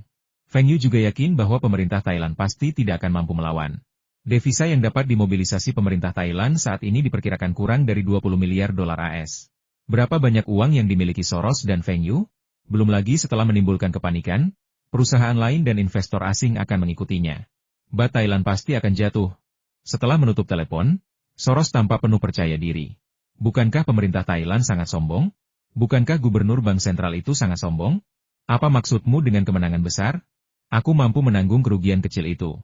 Feng Yu juga yakin bahwa pemerintah Thailand pasti tidak akan mampu melawan. Devisa yang dapat dimobilisasi pemerintah Thailand saat ini diperkirakan kurang dari 20 miliar dolar AS. Berapa banyak uang yang dimiliki Soros dan Feng Yu? Belum lagi setelah menimbulkan kepanikan, perusahaan lain dan investor asing akan mengikutinya. Bat Thailand pasti akan jatuh. Setelah menutup telepon, Soros tampak penuh percaya diri. Bukankah pemerintah Thailand sangat sombong? Bukankah gubernur bank sentral itu sangat sombong? Apa maksudmu dengan kemenangan besar? Aku mampu menanggung kerugian kecil itu.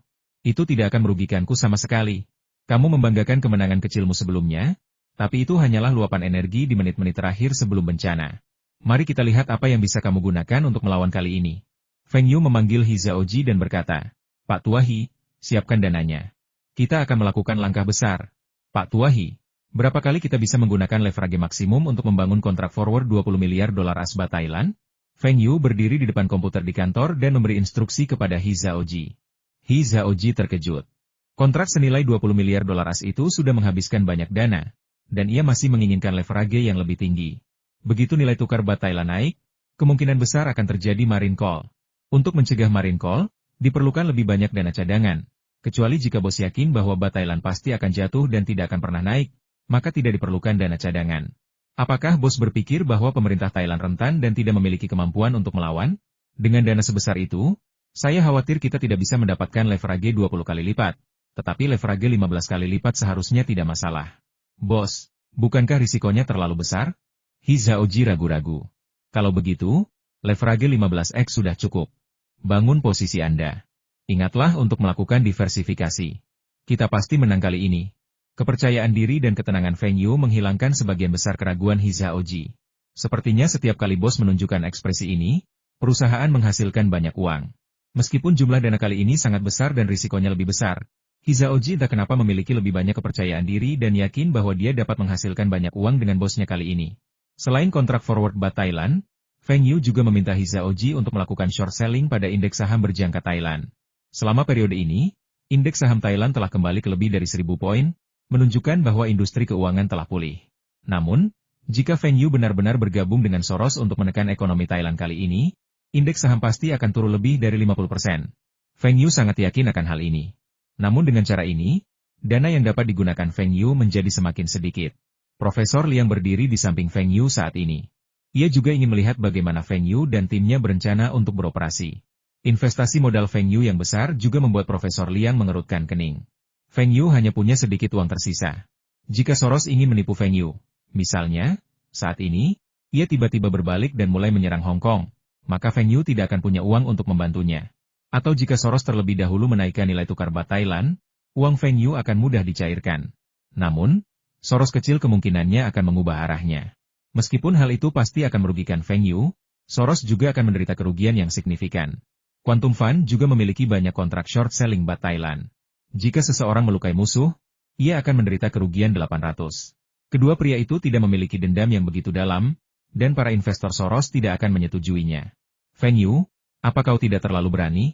Itu tidak akan merugikanku sama sekali. Kamu membanggakan kemenangan kecilmu sebelumnya, tapi itu hanyalah luapan energi di menit-menit terakhir sebelum bencana. Mari kita lihat apa yang bisa kamu gunakan untuk melawan kali ini. Feng Yu memanggil Hizaoji dan berkata, Pak Tuahi, siapkan dananya. Kita akan melakukan langkah besar. Pak Tuahi, berapa kali kita bisa menggunakan leverage maksimum untuk membangun kontrak forward 20 miliar dolar AS bat Thailand? Feng Yu berdiri di depan komputer di kantor dan memberi instruksi kepada Hizaoji. Hizaoji terkejut. Kontrak senilai 20 miliar dolar AS itu sudah menghabiskan banyak dana, dan ia masih menginginkan leverage yang lebih tinggi. Begitu nilai tukar bat Thailand naik, kemungkinan besar akan terjadi marine call. Untuk mencegah marine call, diperlukan lebih banyak dana cadangan. Kecuali jika bos yakin bahwa bat Thailand pasti akan jatuh dan tidak akan pernah naik, maka tidak diperlukan dana cadangan. Apakah bos berpikir bahwa pemerintah Thailand rentan dan tidak memiliki kemampuan untuk melawan? Dengan dana sebesar itu, saya khawatir kita tidak bisa mendapatkan leverage 20 kali lipat, tetapi leverage 15 kali lipat seharusnya tidak masalah. Bos, Bukankah risikonya terlalu besar? He Zhaoji ragu-ragu. Kalau begitu, leverage 15x sudah cukup. Bangun posisi Anda. Ingatlah untuk melakukan diversifikasi. Kita pasti menang kali ini. Kepercayaan diri dan ketenangan Feng Yu menghilangkan sebagian besar keraguan He Zhaoji. Sepertinya setiap kali bos menunjukkan ekspresi ini, perusahaan menghasilkan banyak uang. Meskipun jumlah dana kali ini sangat besar dan risikonya lebih besar, He Zhaoji entah kenapa memiliki lebih banyak kepercayaan diri dan yakin bahwa dia dapat menghasilkan banyak uang dengan bosnya kali ini. Selain kontrak forward BAT Thailand, Feng Yu juga meminta He Zhaoji untuk melakukan short selling pada indeks saham berjangka Thailand. Selama periode ini, indeks saham Thailand telah kembali ke lebih dari 1.000 poin, menunjukkan bahwa industri keuangan telah pulih. Namun, jika Feng Yu benar-benar bergabung dengan Soros untuk menekan ekonomi Thailand kali ini, indeks saham pasti akan turun lebih dari 50%. Feng Yu sangat yakin akan hal ini. Namun dengan cara ini, dana yang dapat digunakan Feng Yu menjadi semakin sedikit. Profesor Liang berdiri di samping Feng Yu saat ini. Ia juga ingin melihat bagaimana Feng Yu dan timnya berencana untuk beroperasi. Investasi modal Feng Yu yang besar juga membuat Profesor Liang mengerutkan kening. Feng Yu hanya punya sedikit uang tersisa. Jika Soros ingin menipu Feng Yu, misalnya, saat ini, ia tiba-tiba berbalik dan mulai menyerang Hong Kong, maka Feng Yu tidak akan punya uang untuk membantunya. Atau jika Soros terlebih dahulu menaikkan nilai tukar BAT Thailand, uang Feng Yu akan mudah dicairkan. Namun, Soros kecil kemungkinannya akan mengubah arahnya. Meskipun hal itu pasti akan merugikan Feng Yu, Soros juga akan menderita kerugian yang signifikan. Quantum Fund juga memiliki banyak kontrak short selling BAT Thailand. Jika seseorang melukai musuh, ia akan menderita kerugian 800. Kedua pria itu tidak memiliki dendam yang begitu dalam, dan para investor Soros tidak akan menyetujuinya. Feng Yu, apa kau tidak terlalu berani?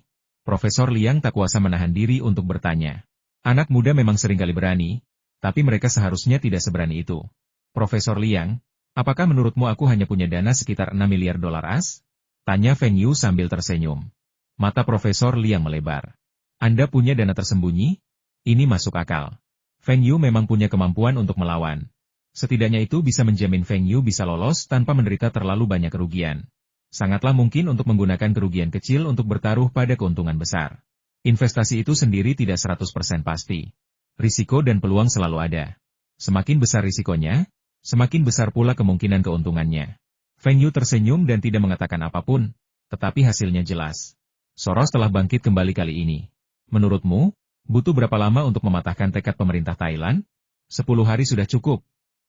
Profesor Liang tak kuasa menahan diri untuk bertanya. Anak muda memang seringkali berani, tapi mereka seharusnya tidak seberani itu. Profesor Liang, apakah menurutmu aku hanya punya dana sekitar 6 miliar dolar as? Tanya Feng Yu sambil tersenyum. Mata Profesor Liang melebar. Anda punya dana tersembunyi? Ini masuk akal. Feng Yu memang punya kemampuan untuk melawan. Setidaknya itu bisa menjamin Feng Yu bisa lolos tanpa menderita terlalu banyak kerugian. Sangatlah mungkin untuk menggunakan kerugian kecil untuk bertaruh pada keuntungan besar. Investasi itu sendiri tidak 100% pasti. Risiko dan peluang selalu ada. Semakin besar risikonya, semakin besar pula kemungkinan keuntungannya. Feng Yu tersenyum dan tidak mengatakan apapun, tetapi hasilnya jelas. Soros telah bangkit kembali kali ini. Menurutmu, butuh berapa lama untuk mematahkan tekad pemerintah Thailand? 10 hari sudah cukup.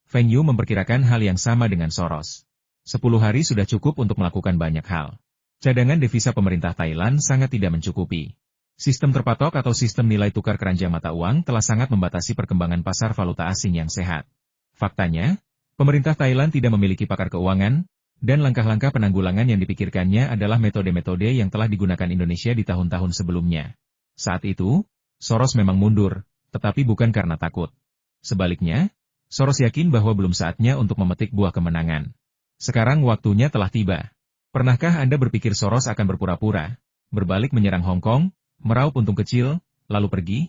Feng Yu memperkirakan hal yang sama dengan Soros. 10 hari sudah cukup untuk melakukan banyak hal. Cadangan devisa pemerintah Thailand sangat tidak mencukupi. Sistem terpatok atau sistem nilai tukar keranjang mata uang telah sangat membatasi perkembangan pasar valuta asing yang sehat. Faktanya, pemerintah Thailand tidak memiliki pakar keuangan, dan langkah-langkah penanggulangan yang dipikirkannya adalah metode-metode yang telah digunakan Indonesia di tahun-tahun sebelumnya. Saat itu, Soros memang mundur, tetapi bukan karena takut. Sebaliknya, Soros yakin bahwa belum saatnya untuk memetik buah kemenangan. Sekarang waktunya telah tiba. Pernahkah Anda berpikir Soros akan berpura-pura, berbalik menyerang Hong Kong, meraup untung kecil, lalu pergi?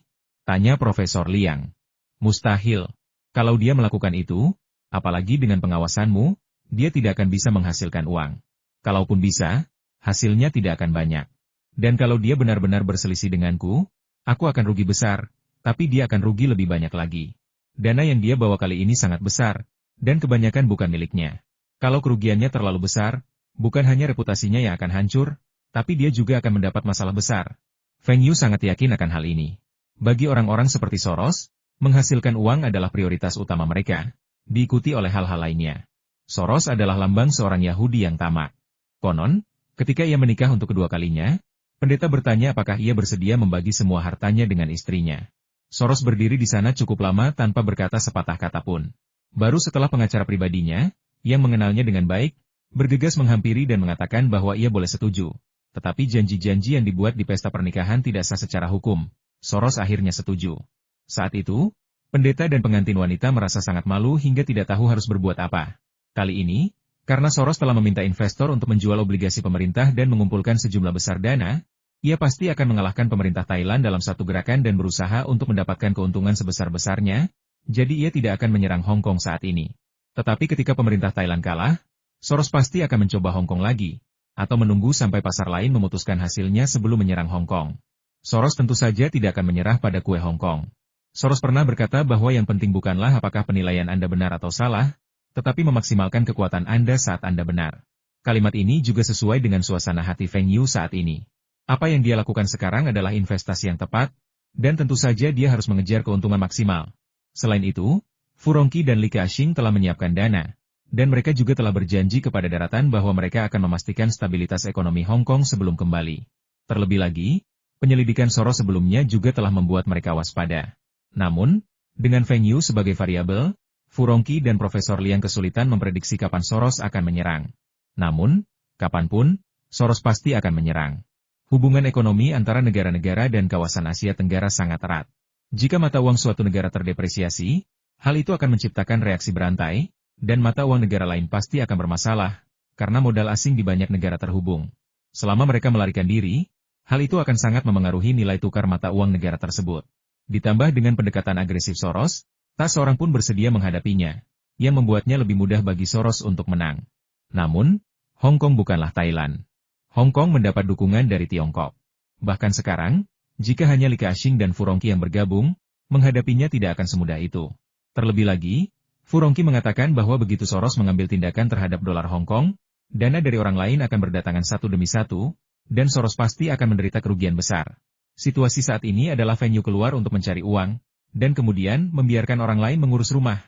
Tanya Profesor Liang. Mustahil. Kalau dia melakukan itu, apalagi dengan pengawasanmu, dia tidak akan bisa menghasilkan uang. Kalaupun bisa, hasilnya tidak akan banyak. Dan kalau dia benar-benar berselisih denganku, aku akan rugi besar, tapi dia akan rugi lebih banyak lagi. Dana yang dia bawa kali ini sangat besar, dan kebanyakan bukan miliknya. Kalau kerugiannya terlalu besar, bukan hanya reputasinya yang akan hancur, tapi dia juga akan mendapat masalah besar. Feng Yu sangat yakin akan hal ini. Bagi orang-orang seperti Soros, menghasilkan uang adalah prioritas utama mereka, diikuti oleh hal-hal lainnya. Soros adalah lambang seorang Yahudi yang tamak. Konon, ketika ia menikah untuk kedua kalinya, pendeta bertanya apakah ia bersedia membagi semua hartanya dengan istrinya. Soros berdiri di sana cukup lama tanpa berkata sepatah kata pun. Baru setelah pengacara pribadinya, yang mengenalnya dengan baik, bergegas menghampiri dan mengatakan bahwa ia boleh setuju. Tetapi janji-janji yang dibuat di pesta pernikahan tidak sah secara hukum. Soros akhirnya setuju. Saat itu, pendeta dan pengantin wanita merasa sangat malu hingga tidak tahu harus berbuat apa. Kali ini, karena Soros telah meminta investor untuk menjual obligasi pemerintah dan mengumpulkan sejumlah besar dana, ia pasti akan mengalahkan pemerintah Thailand dalam satu gerakan dan berusaha untuk mendapatkan keuntungan sebesar-besarnya, jadi ia tidak akan menyerang Hong Kong saat ini. Tetapi ketika pemerintah Thailand kalah, Soros pasti akan mencoba Hong Kong lagi, atau menunggu sampai pasar lain memutuskan hasilnya sebelum menyerang Hong Kong. Soros tentu saja tidak akan menyerah pada kue Hong Kong. Soros pernah berkata bahwa yang penting bukanlah apakah penilaian Anda benar atau salah, tetapi memaksimalkan kekuatan Anda saat Anda benar. Kalimat ini juga sesuai dengan suasana hati Feng Yu saat ini. Apa yang dia lakukan sekarang adalah investasi yang tepat, dan tentu saja dia harus mengejar keuntungan maksimal. Selain itu, Fu Rongqi dan Li Keqing telah menyiapkan dana, dan mereka juga telah berjanji kepada daratan bahwa mereka akan memastikan stabilitas ekonomi Hong Kong sebelum kembali. Terlebih lagi, penyelidikan Soros sebelumnya juga telah membuat mereka waspada. Namun, dengan Feng Yu sebagai variabel, Fu Rongqi dan Profesor Liang kesulitan memprediksi kapan Soros akan menyerang. Namun, kapanpun, Soros pasti akan menyerang. Hubungan ekonomi antara negara-negara dan kawasan Asia Tenggara sangat erat. Jika mata uang suatu negara terdepresiasi, hal itu akan menciptakan reaksi berantai, dan mata uang negara lain pasti akan bermasalah, karena modal asing di banyak negara terhubung. Selama mereka melarikan diri, hal itu akan sangat memengaruhi nilai tukar mata uang negara tersebut. Ditambah dengan pendekatan agresif Soros, tak seorang pun bersedia menghadapinya, yang membuatnya lebih mudah bagi Soros untuk menang. Namun, Hong Kong bukanlah Thailand. Hong Kong mendapat dukungan dari Tiongkok. Bahkan sekarang, jika hanya Li Keqing dan Fu Rongqi yang bergabung, menghadapinya tidak akan semudah itu. Terlebih lagi, Fu Rongqi mengatakan bahwa begitu Soros mengambil tindakan terhadap dolar Hong Kong, dana dari orang lain akan berdatangan satu demi satu, dan Soros pasti akan menderita kerugian besar. Situasi saat ini adalah Feng Yu keluar untuk mencari uang, dan kemudian membiarkan orang lain mengurus rumah.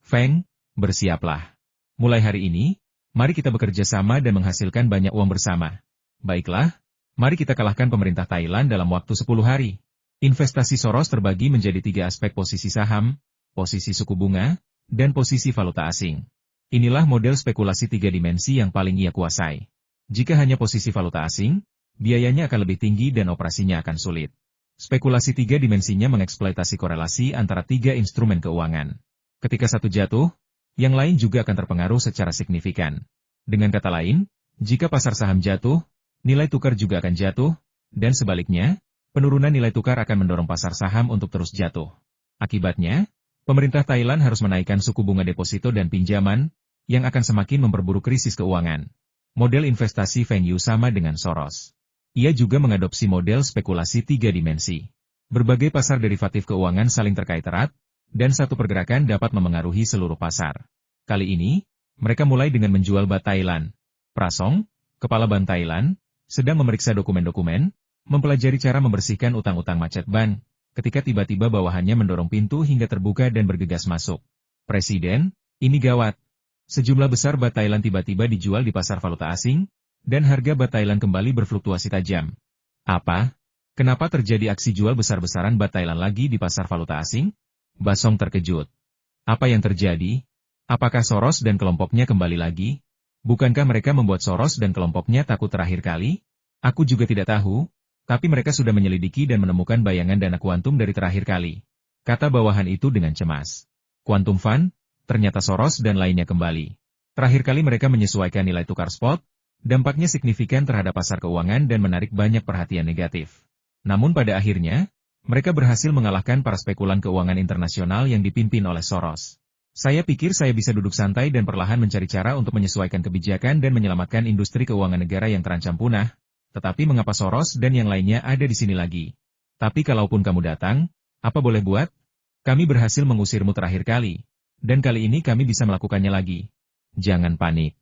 Feng, bersiaplah. Mulai hari ini, mari kita bekerja sama dan menghasilkan banyak uang bersama. Baiklah, mari kita kalahkan pemerintah Thailand dalam waktu 10 hari. Investasi Soros terbagi menjadi 3 aspek: posisi saham, posisi suku bunga, dan posisi valuta asing. Inilah model spekulasi 3 dimensi yang paling ia kuasai. Jika hanya posisi valuta asing, biayanya akan lebih tinggi dan operasinya akan sulit. Spekulasi 3 dimensinya mengeksploitasi korelasi antara 3 instrumen keuangan. Ketika satu jatuh, yang lain juga akan terpengaruh secara signifikan. Dengan kata lain, jika pasar saham jatuh, nilai tukar juga akan jatuh, dan sebaliknya, penurunan nilai tukar akan mendorong pasar saham untuk terus jatuh. Akibatnya, pemerintah Thailand harus menaikkan suku bunga deposito dan pinjaman, yang akan semakin memperburuk krisis keuangan. Model investasi Feng Yu sama dengan Soros. Ia juga mengadopsi model spekulasi 3 dimensi. Berbagai pasar derivatif keuangan saling terkait erat, dan satu pergerakan dapat memengaruhi seluruh pasar. Kali ini, mereka mulai dengan menjual bat Thailand. Prasong, kepala bank Thailand, sedang memeriksa dokumen-dokumen, mempelajari cara membersihkan utang-utang macet bank, ketika tiba-tiba bawahannya mendorong pintu hingga terbuka dan bergegas masuk. Presiden, ini gawat. Sejumlah besar bat Thailand tiba-tiba dijual di pasar valuta asing, dan harga bat Thailand kembali berfluktuasi tajam. Apa? Kenapa terjadi aksi jual besar-besaran bat Thailand lagi di pasar valuta asing? Basong terkejut. Apa yang terjadi? Apakah Soros dan kelompoknya kembali lagi? Bukankah mereka membuat Soros dan kelompoknya takut terakhir kali? Aku juga tidak tahu, tapi mereka sudah menyelidiki dan menemukan bayangan dana kuantum dari terakhir kali. Kata bawahan itu dengan cemas. Quantum Fund, ternyata Soros dan lainnya kembali. Terakhir kali mereka menyesuaikan nilai tukar spot, dampaknya signifikan terhadap pasar keuangan dan menarik banyak perhatian negatif. Namun pada akhirnya, mereka berhasil mengalahkan para spekulan keuangan internasional yang dipimpin oleh Soros. Saya pikir saya bisa duduk santai dan perlahan mencari cara untuk menyesuaikan kebijakan dan menyelamatkan industri keuangan negara yang terancam punah, tetapi mengapa Soros dan yang lainnya ada di sini lagi? Tapi kalaupun kamu datang, apa boleh buat? Kami berhasil mengusirmu terakhir kali, dan kali ini kami bisa melakukannya lagi. Jangan panik.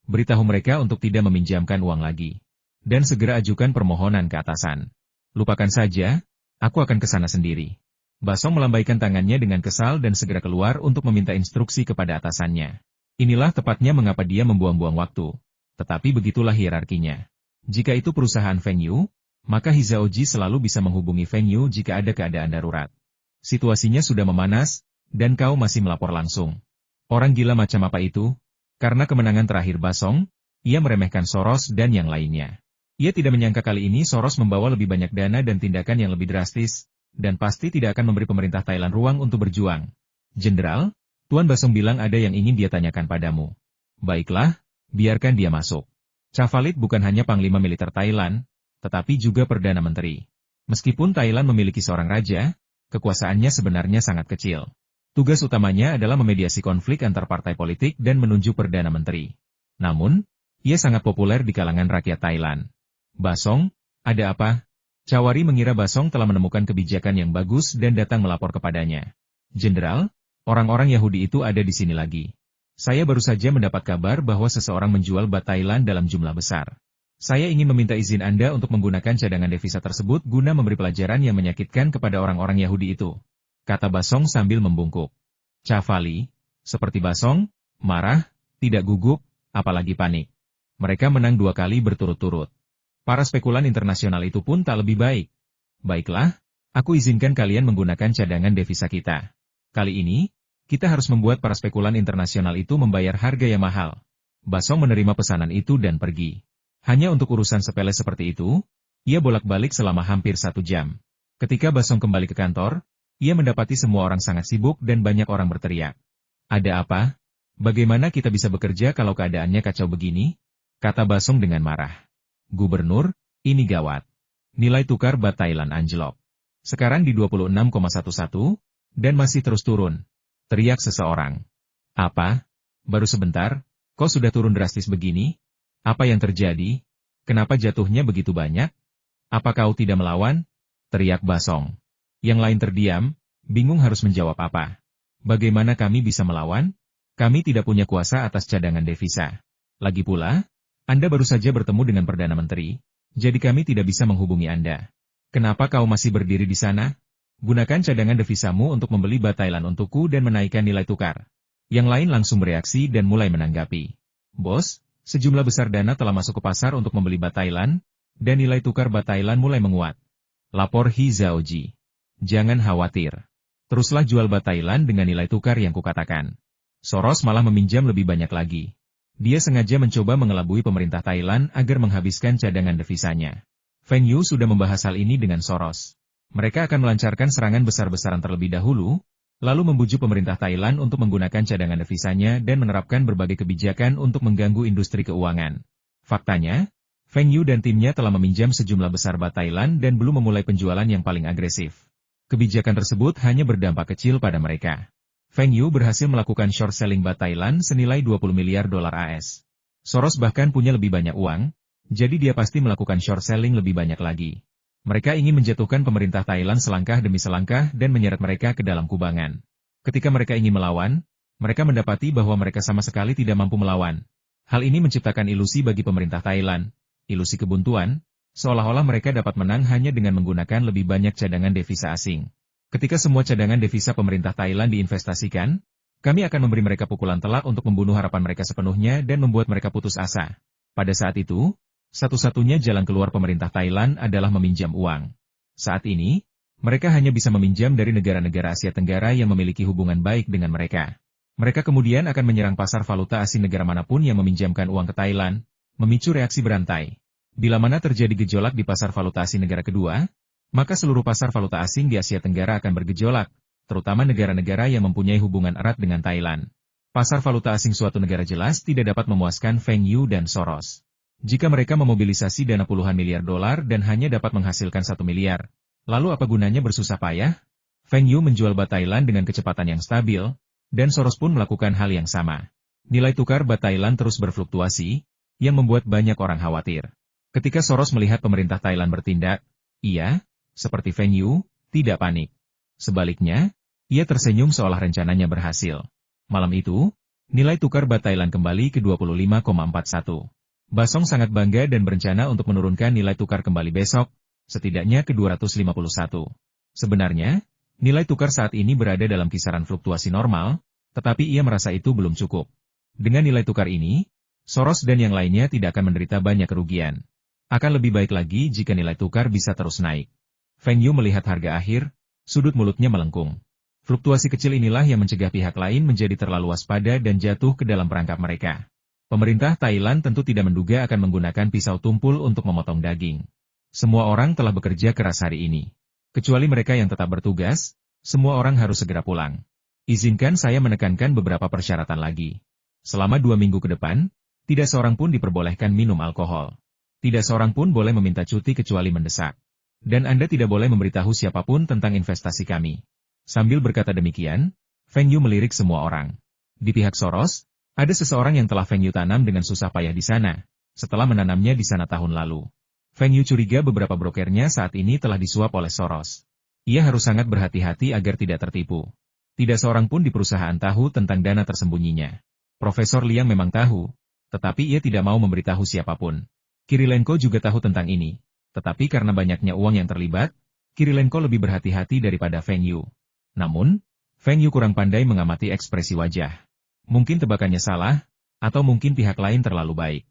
Beritahu mereka untuk tidak meminjamkan uang lagi. Dan segera ajukan permohonan ke atasan. Lupakan saja, aku akan ke sana sendiri. Basong melambaikan tangannya dengan kesal dan segera keluar untuk meminta instruksi kepada atasannya. Inilah tepatnya mengapa dia membuang-buang waktu. Tetapi begitulah hierarkinya. Jika itu perusahaan Feng Yu, maka Hizaoji selalu bisa menghubungi Feng Yu jika ada keadaan darurat. Situasinya sudah memanas, dan kau masih melapor langsung. Orang gila macam apa itu? Karena kemenangan terakhir Basong, ia meremehkan Soros dan yang lainnya. Ia tidak menyangka kali ini Soros membawa lebih banyak dana dan tindakan yang lebih drastis, dan pasti tidak akan memberi pemerintah Thailand ruang untuk berjuang. Jenderal, Tuan Basong bilang ada yang ingin dia tanyakan padamu. Baiklah, biarkan dia masuk. Chavalit bukan hanya Panglima Militer Thailand, tetapi juga Perdana Menteri. Meskipun Thailand memiliki seorang raja, kekuasaannya sebenarnya sangat kecil. Tugas utamanya adalah memediasi konflik antar partai politik dan menunjuk Perdana Menteri. Namun, ia sangat populer di kalangan rakyat Thailand. Basong, ada apa? Cawari mengira Basong telah menemukan kebijakan yang bagus dan datang melapor kepadanya. Jenderal, orang-orang Yahudi itu ada di sini lagi. Saya baru saja mendapat kabar bahwa seseorang menjual bat Thailand dalam jumlah besar. Saya ingin meminta izin Anda untuk menggunakan cadangan devisa tersebut guna memberi pelajaran yang menyakitkan kepada orang-orang Yahudi itu. Kata Basong sambil membungkuk. Cavali, seperti Basong, marah, tidak gugup, apalagi panik. Mereka menang 2 kali berturut-turut. Para spekulan internasional itu pun tak lebih baik. Baiklah, aku izinkan kalian menggunakan cadangan devisa kita. Kali ini, kita harus membuat para spekulan internasional itu membayar harga yang mahal. Basong menerima pesanan itu dan pergi. Hanya untuk urusan sepele seperti itu, ia bolak-balik selama hampir 1 jam. Ketika Basong kembali ke kantor, ia mendapati semua orang sangat sibuk dan banyak orang berteriak. Ada apa? Bagaimana kita bisa bekerja kalau keadaannya kacau begini? Kata Basong dengan marah. Gubernur, ini gawat. Nilai tukar bat Thailand anjlok. Sekarang di 26,11, dan masih terus turun. Teriak seseorang. Apa? Baru sebentar, kok sudah turun drastis begini? Apa yang terjadi? Kenapa jatuhnya begitu banyak? Apa kau tidak melawan? Teriak Basong. Yang lain terdiam, bingung harus menjawab apa. Bagaimana kami bisa melawan? Kami tidak punya kuasa atas cadangan devisa. Lagi pula, Anda baru saja bertemu dengan Perdana Menteri, jadi kami tidak bisa menghubungi Anda. Kenapa kau masih berdiri di sana? Gunakan cadangan devisamu untuk membeli bat Thailand untukku dan menaikkan nilai tukar. Yang lain langsung bereaksi dan mulai menanggapi. Bos, sejumlah besar dana telah masuk ke pasar untuk membeli bat Thailand, dan nilai tukar bat Thailand mulai menguat. Lapor He Zhaoji. Jangan khawatir. Teruslah jual bat Thailand dengan nilai tukar yang kukatakan. Soros malah meminjam lebih banyak lagi. Dia sengaja mencoba mengelabui pemerintah Thailand agar menghabiskan cadangan devisanya. Feng Yu sudah membahas hal ini dengan Soros. Mereka akan melancarkan serangan besar-besaran terlebih dahulu, lalu membujuk pemerintah Thailand untuk menggunakan cadangan devisanya dan menerapkan berbagai kebijakan untuk mengganggu industri keuangan. Faktanya, Feng Yu dan timnya telah meminjam sejumlah besar bat Thailand dan belum memulai penjualan yang paling agresif. Kebijakan tersebut hanya berdampak kecil pada mereka. Feng Yu berhasil melakukan short selling bat Thailand senilai 20 miliar dolar AS. Soros bahkan punya lebih banyak uang, jadi dia pasti melakukan short selling lebih banyak lagi. Mereka ingin menjatuhkan pemerintah Thailand selangkah demi selangkah dan menyeret mereka ke dalam kubangan. Ketika mereka ingin melawan, mereka mendapati bahwa mereka sama sekali tidak mampu melawan. Hal ini menciptakan ilusi bagi pemerintah Thailand, ilusi kebuntuan, seolah-olah mereka dapat menang hanya dengan menggunakan lebih banyak cadangan devisa asing. Ketika semua cadangan devisa pemerintah Thailand diinvestasikan, kami akan memberi mereka pukulan telak untuk membunuh harapan mereka sepenuhnya dan membuat mereka putus asa. Pada saat itu, satu-satunya jalan keluar pemerintah Thailand adalah meminjam uang. Saat ini, mereka hanya bisa meminjam dari negara-negara Asia Tenggara yang memiliki hubungan baik dengan mereka. Mereka kemudian akan menyerang pasar valuta asing negara manapun yang meminjamkan uang ke Thailand, memicu reaksi berantai. Bila mana terjadi gejolak di pasar valuta asing negara kedua, maka seluruh pasar valuta asing di Asia Tenggara akan bergejolak, terutama negara-negara yang mempunyai hubungan erat dengan Thailand. Pasar valuta asing suatu negara jelas tidak dapat memuaskan Feng Yu dan Soros. Jika mereka memobilisasi dana puluhan miliar dolar dan hanya dapat menghasilkan 1 miliar, lalu apa gunanya bersusah payah? Feng Yu menjual bat Thailand dengan kecepatan yang stabil, dan Soros pun melakukan hal yang sama. Nilai tukar bat Thailand terus berfluktuasi, yang membuat banyak orang khawatir. Ketika Soros melihat pemerintah Thailand bertindak, ia, seperti Feng Yu, tidak panik. Sebaliknya, ia tersenyum seolah rencananya berhasil. Malam itu, nilai tukar bat Thailand kembali ke 25,41. Basong sangat bangga dan berencana untuk menurunkan nilai tukar kembali besok, setidaknya ke 251. Sebenarnya, nilai tukar saat ini berada dalam kisaran fluktuasi normal, tetapi ia merasa itu belum cukup. Dengan nilai tukar ini, Soros dan yang lainnya tidak akan menderita banyak kerugian. Akan lebih baik lagi jika nilai tukar bisa terus naik. Feng Yu melihat harga akhir, sudut mulutnya melengkung. Fluktuasi kecil inilah yang mencegah pihak lain menjadi terlalu waspada dan jatuh ke dalam perangkap mereka. Pemerintah Thailand tentu tidak menduga akan menggunakan pisau tumpul untuk memotong daging. Semua orang telah bekerja keras hari ini. Kecuali mereka yang tetap bertugas, semua orang harus segera pulang. Izinkan saya menekankan beberapa persyaratan lagi. Selama 2 minggu ke depan, tidak seorang pun diperbolehkan minum alkohol. Tidak seorang pun boleh meminta cuti kecuali mendesak. Dan Anda tidak boleh memberitahu siapapun tentang investasi kami. Sambil berkata demikian, Feng Yu melirik semua orang. Di pihak Soros, ada seseorang yang telah Feng Yu tanam dengan susah payah di sana, setelah menanamnya di sana tahun lalu. Feng Yu curiga beberapa brokernya saat ini telah disuap oleh Soros. Ia harus sangat berhati-hati agar tidak tertipu. Tidak seorang pun di perusahaan tahu tentang dana tersembunyinya. Profesor Liang memang tahu, tetapi ia tidak mau memberitahu siapapun. Kirilenko juga tahu tentang ini, tetapi karena banyaknya uang yang terlibat, Kirilenko lebih berhati-hati daripada Feng Yu. Namun, Feng Yu kurang pandai mengamati ekspresi wajah. Mungkin tebakannya salah, atau mungkin pihak lain terlalu baik.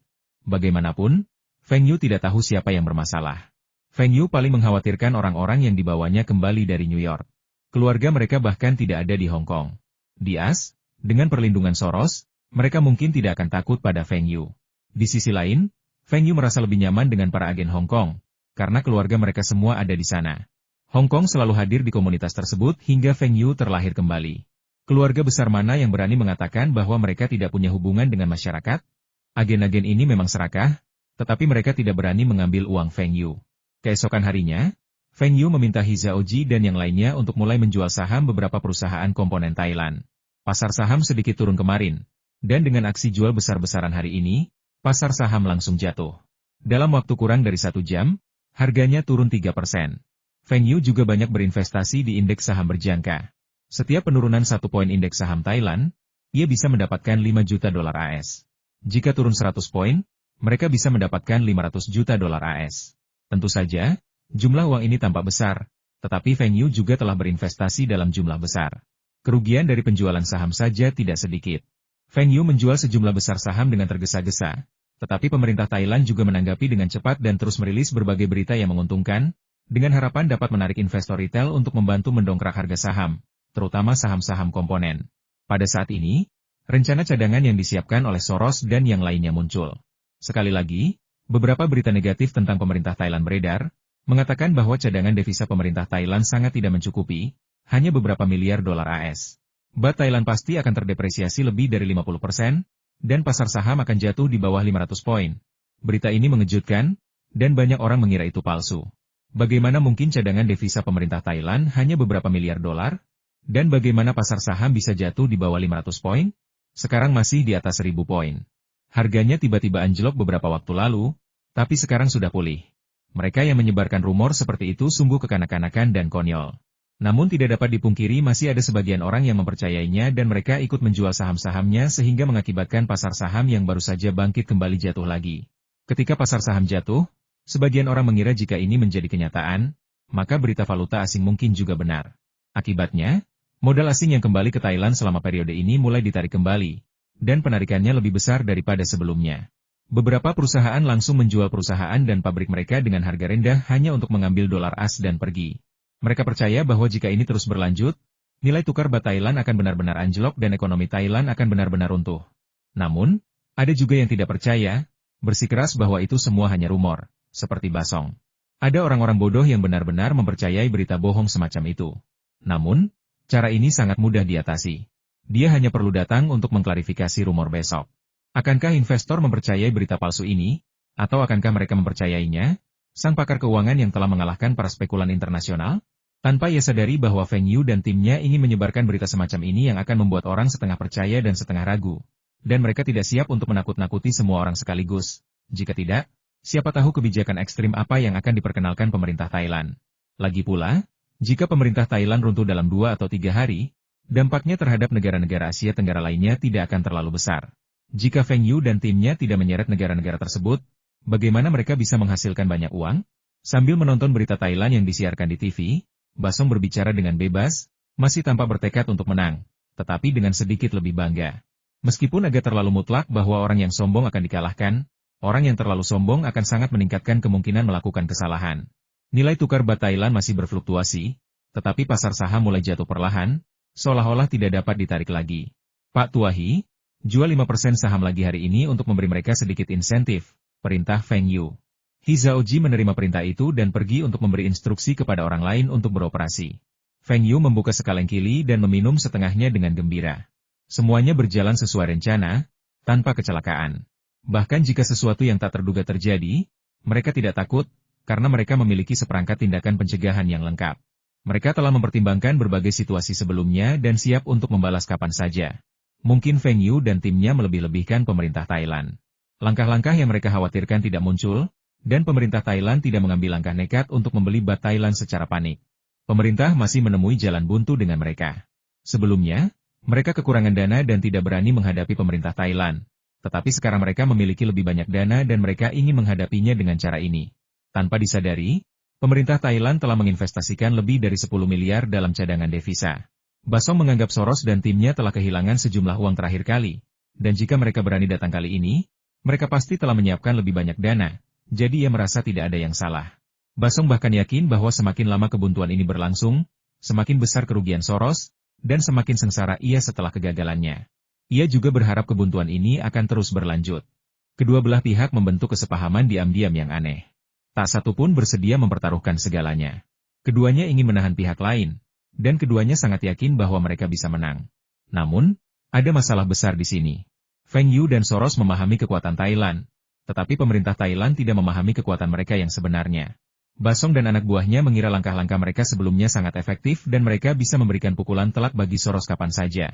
Bagaimanapun, Feng Yu tidak tahu siapa yang bermasalah. Feng Yu paling mengkhawatirkan orang-orang yang dibawanya kembali dari New York. Keluarga mereka bahkan tidak ada di Hong Kong. Di AS, dengan perlindungan Soros, mereka mungkin tidak akan takut pada Feng Yu. Di sisi lain, Feng Yu merasa lebih nyaman dengan para agen Hong Kong, karena keluarga mereka semua ada di sana. Hong Kong selalu hadir di komunitas tersebut hingga Feng Yu terlahir kembali. Keluarga besar mana yang berani mengatakan bahwa mereka tidak punya hubungan dengan masyarakat? Agen-agen ini memang serakah, tetapi mereka tidak berani mengambil uang Feng Yu. Keesokan harinya, Feng Yu meminta Hizaoji dan yang lainnya untuk mulai menjual saham beberapa perusahaan komponen Thailand. Pasar saham sedikit turun kemarin, dan dengan aksi jual besar-besaran hari ini, pasar saham langsung jatuh. Dalam waktu kurang dari 1 jam, harganya turun 3%. Feng Yu juga banyak berinvestasi di indeks saham berjangka. Setiap penurunan 1 poin indeks saham Thailand, ia bisa mendapatkan 5 juta dolar AS. Jika turun 100 poin, mereka bisa mendapatkan 500 juta dolar AS. Tentu saja, jumlah uang ini tampak besar, tetapi Feng Yu juga telah berinvestasi dalam jumlah besar. Kerugian dari penjualan saham saja tidak sedikit. Feng Yu menjual sejumlah besar saham dengan tergesa-gesa, tetapi pemerintah Thailand juga menanggapi dengan cepat dan terus merilis berbagai berita yang menguntungkan, dengan harapan dapat menarik investor retail untuk membantu mendongkrak harga saham, terutama saham-saham komponen. Pada saat ini, rencana cadangan yang disiapkan oleh Soros dan yang lainnya muncul. Sekali lagi, beberapa berita negatif tentang pemerintah Thailand beredar, mengatakan bahwa cadangan devisa pemerintah Thailand sangat tidak mencukupi, hanya beberapa miliar dolar AS. Baht Thailand pasti akan terdepresiasi lebih dari 50%, dan pasar saham akan jatuh di bawah 500 poin. Berita ini mengejutkan, dan banyak orang mengira itu palsu. Bagaimana mungkin cadangan devisa pemerintah Thailand hanya beberapa miliar dolar? Dan bagaimana pasar saham bisa jatuh di bawah 500 poin? Sekarang masih di atas 1000 poin. Harganya tiba-tiba anjlok beberapa waktu lalu, tapi sekarang sudah pulih. Mereka yang menyebarkan rumor seperti itu sungguh kekanak-kanakan dan konyol. Namun tidak dapat dipungkiri masih ada sebagian orang yang mempercayainya dan mereka ikut menjual saham-sahamnya sehingga mengakibatkan pasar saham yang baru saja bangkit kembali jatuh lagi. Ketika pasar saham jatuh, sebagian orang mengira jika ini menjadi kenyataan, maka berita valuta asing mungkin juga benar. Akibatnya, modal asing yang kembali ke Thailand selama periode ini mulai ditarik kembali, dan penarikannya lebih besar daripada sebelumnya. Beberapa perusahaan langsung menjual perusahaan dan pabrik mereka dengan harga rendah hanya untuk mengambil dolar AS dan pergi. Mereka percaya bahwa jika ini terus berlanjut, nilai tukar baht Thailand akan benar-benar anjlok dan ekonomi Thailand akan benar-benar runtuh. Namun, ada juga yang tidak percaya, bersikeras bahwa itu semua hanya rumor, seperti Basong. Ada orang-orang bodoh yang benar-benar mempercayai berita bohong semacam itu. Namun, cara ini sangat mudah diatasi. Dia hanya perlu datang untuk mengklarifikasi rumor besok. Akankah investor mempercayai berita palsu ini? Atau akankah mereka mempercayainya? Sang pakar keuangan yang telah mengalahkan para spekulan internasional? Tanpa ia sadari bahwa Feng Yu dan timnya ingin menyebarkan berita semacam ini yang akan membuat orang setengah percaya dan setengah ragu. Dan mereka tidak siap untuk menakut-nakuti semua orang sekaligus. Jika tidak, siapa tahu kebijakan ekstrim apa yang akan diperkenalkan pemerintah Thailand. Lagi pula, jika pemerintah Thailand runtuh dalam 2 atau 3 hari, dampaknya terhadap negara-negara Asia Tenggara lainnya tidak akan terlalu besar. Jika Feng Yu dan timnya tidak menyeret negara-negara tersebut, bagaimana mereka bisa menghasilkan banyak uang? Sambil menonton berita Thailand yang disiarkan di TV, Basong berbicara dengan bebas, masih tampak bertekad untuk menang, tetapi dengan sedikit lebih bangga. Meskipun agak terlalu mutlak bahwa orang yang sombong akan dikalahkan, orang yang terlalu sombong akan sangat meningkatkan kemungkinan melakukan kesalahan. Nilai tukar baht Thailand masih berfluktuasi, tetapi pasar saham mulai jatuh perlahan, seolah-olah tidak dapat ditarik lagi. Pak Tuahi, jual 5% saham lagi hari ini untuk memberi mereka sedikit insentif, perintah Feng Yu. Hizaoji menerima perintah itu dan pergi untuk memberi instruksi kepada orang lain untuk beroperasi. Feng Yu membuka sekaleng kili dan meminum setengahnya dengan gembira. Semuanya berjalan sesuai rencana, tanpa kecelakaan. Bahkan jika sesuatu yang tak terduga terjadi, mereka tidak takut, karena mereka memiliki seperangkat tindakan pencegahan yang lengkap. Mereka telah mempertimbangkan berbagai situasi sebelumnya dan siap untuk membalas kapan saja. Mungkin Feng Yu dan timnya melebih-lebihkan pemerintah Thailand. Langkah-langkah yang mereka khawatirkan tidak muncul, dan pemerintah Thailand tidak mengambil langkah nekat untuk membeli baht Thailand secara panik. Pemerintah masih menemui jalan buntu dengan mereka. Sebelumnya, mereka kekurangan dana dan tidak berani menghadapi pemerintah Thailand. Tetapi sekarang mereka memiliki lebih banyak dana dan mereka ingin menghadapinya dengan cara ini. Tanpa disadari, pemerintah Thailand telah menginvestasikan lebih dari 10 miliar dalam cadangan devisa. Basong menganggap Soros dan timnya telah kehilangan sejumlah uang terakhir kali. Dan jika mereka berani datang kali ini, mereka pasti telah menyiapkan lebih banyak dana. Jadi ia merasa tidak ada yang salah. Basong bahkan yakin bahwa semakin lama kebuntuan ini berlangsung, semakin besar kerugian Soros, dan semakin sengsara ia setelah kegagalannya. Ia juga berharap kebuntuan ini akan terus berlanjut. Kedua belah pihak membentuk kesepahaman diam-diam yang aneh. Tak satu pun bersedia mempertaruhkan segalanya. Keduanya ingin menahan pihak lain, dan keduanya sangat yakin bahwa mereka bisa menang. Namun, ada masalah besar di sini. Feng Yu dan Soros memahami kekuatan Thailand, tetapi pemerintah Thailand tidak memahami kekuatan mereka yang sebenarnya. Basong dan anak buahnya mengira langkah-langkah mereka sebelumnya sangat efektif dan mereka bisa memberikan pukulan telak bagi Soros kapan saja.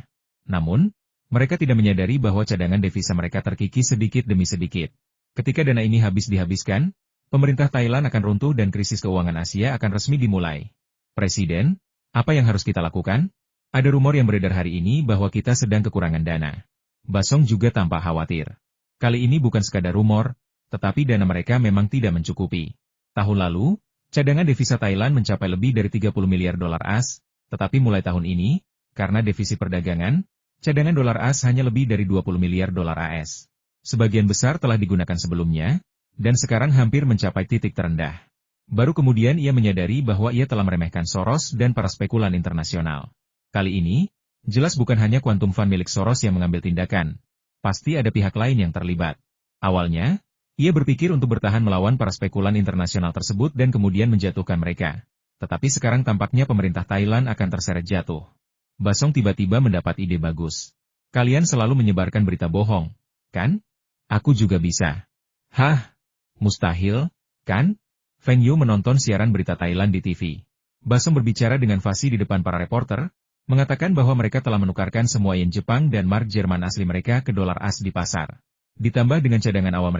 Namun, mereka tidak menyadari bahwa cadangan devisa mereka terkikis sedikit demi sedikit. Ketika dana ini habis dihabiskan, pemerintah Thailand akan runtuh dan krisis keuangan Asia akan resmi dimulai. Presiden, apa yang harus kita lakukan? Ada rumor yang beredar hari ini bahwa kita sedang kekurangan dana. Basong juga tampak khawatir. Kali ini bukan sekadar rumor, tetapi dana mereka memang tidak mencukupi. Tahun lalu, cadangan devisa Thailand mencapai lebih dari 30 miliar dolar AS, tetapi mulai tahun ini, karena defisit perdagangan, cadangan dolar AS hanya lebih dari 20 miliar dolar AS. Sebagian besar telah digunakan sebelumnya, dan sekarang hampir mencapai titik terendah. Baru kemudian ia menyadari bahwa ia telah meremehkan Soros dan para spekulan internasional. Kali ini, jelas bukan hanya quantum fund milik Soros yang mengambil tindakan. Pasti ada pihak lain yang terlibat. Awalnya, ia berpikir untuk bertahan melawan para spekulan internasional tersebut dan kemudian menjatuhkan mereka. Tetapi sekarang tampaknya pemerintah Thailand akan terseret jatuh. Basong tiba-tiba mendapat ide bagus. Kalian selalu menyebarkan berita bohong, kan? Aku juga bisa. Hah? Mustahil, kan? Feng Yu menonton siaran berita Thailand di TV. Basong berbicara dengan fasih di depan para reporter, mengatakan bahwa mereka telah menukarkan semua yen Jepang dan mark Jerman asli mereka ke dolar AS di pasar. Ditambah dengan cadangan awal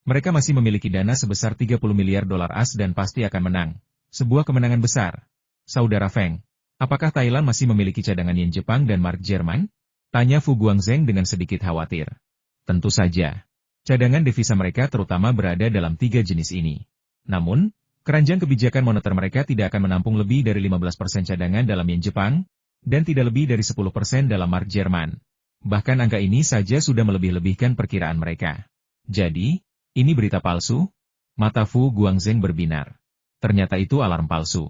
mereka masih memiliki dana sebesar 30 miliar dolar AS dan pasti akan menang. Sebuah kemenangan besar. Saudara Feng, apakah Thailand masih memiliki cadangan yen Jepang dan mark Jerman? Tanya Fu Guangzheng dengan sedikit khawatir. Tentu saja. Cadangan devisa mereka terutama berada dalam 3 jenis ini. Namun, keranjang kebijakan moneter mereka tidak akan menampung lebih dari 15% cadangan dalam yen Jepang, dan tidak lebih dari 10% dalam mark Jerman. Bahkan angka ini saja sudah melebih-lebihkan perkiraan mereka. Jadi, ini berita palsu? Mata Fu Guangzheng berbinar. Ternyata itu alarm palsu.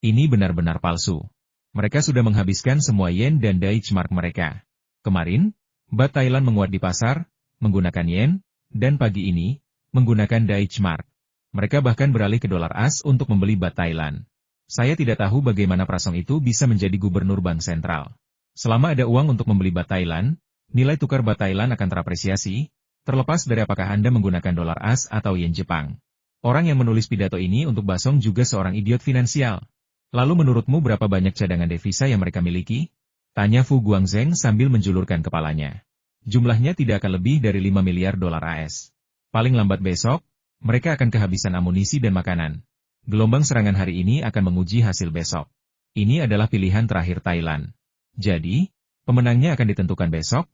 Ini benar-benar palsu. Mereka sudah menghabiskan semua yen dan Deutsche Mark mereka. Kemarin, baht Thailand menguat di pasar, menggunakan yen, dan pagi ini, menggunakan Deutsche Mark. Mereka bahkan beralih ke dolar AS untuk membeli baht Thailand. Saya tidak tahu bagaimana Prasong itu bisa menjadi gubernur bank sentral. Selama ada uang untuk membeli baht Thailand, nilai tukar baht Thailand akan terapresiasi, terlepas dari apakah Anda menggunakan dolar AS atau yen Jepang. Orang yang menulis pidato ini untuk Basong juga seorang idiot finansial. Lalu menurutmu berapa banyak cadangan devisa yang mereka miliki? Tanya Fu Guangzheng sambil menjulurkan kepalanya. Jumlahnya tidak akan lebih dari 5 miliar dolar AS. Paling lambat besok, mereka akan kehabisan amunisi dan makanan. Gelombang serangan hari ini akan menguji hasil besok. Ini adalah pilihan terakhir Thailand. Jadi, pemenangnya akan ditentukan besok?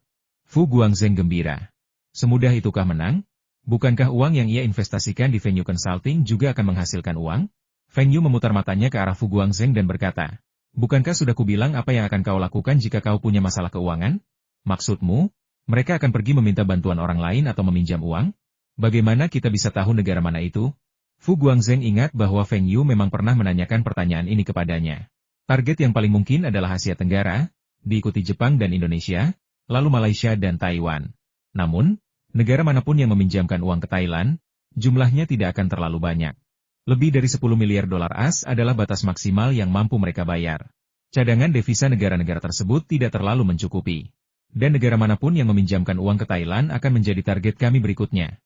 Fu Guangzheng gembira. Semudah itukah menang? Bukankah uang yang ia investasikan di Feng Yu Consulting juga akan menghasilkan uang? Feng Yu memutar matanya ke arah Fu Guangzheng dan berkata, bukankah sudah kubilang apa yang akan kau lakukan jika kau punya masalah keuangan? Maksudmu, mereka akan pergi meminta bantuan orang lain atau meminjam uang? Bagaimana kita bisa tahu negara mana itu? Fu Guangzheng ingat bahwa Feng Yu memang pernah menanyakan pertanyaan ini kepadanya. Target yang paling mungkin adalah Asia Tenggara, diikuti Jepang dan Indonesia, lalu Malaysia dan Taiwan. Namun, negara manapun yang meminjamkan uang ke Thailand, jumlahnya tidak akan terlalu banyak. Lebih dari 10 miliar dolar AS adalah batas maksimal yang mampu mereka bayar. Cadangan devisa negara-negara tersebut tidak terlalu mencukupi. Dan negara manapun yang meminjamkan uang ke Thailand akan menjadi target kami berikutnya.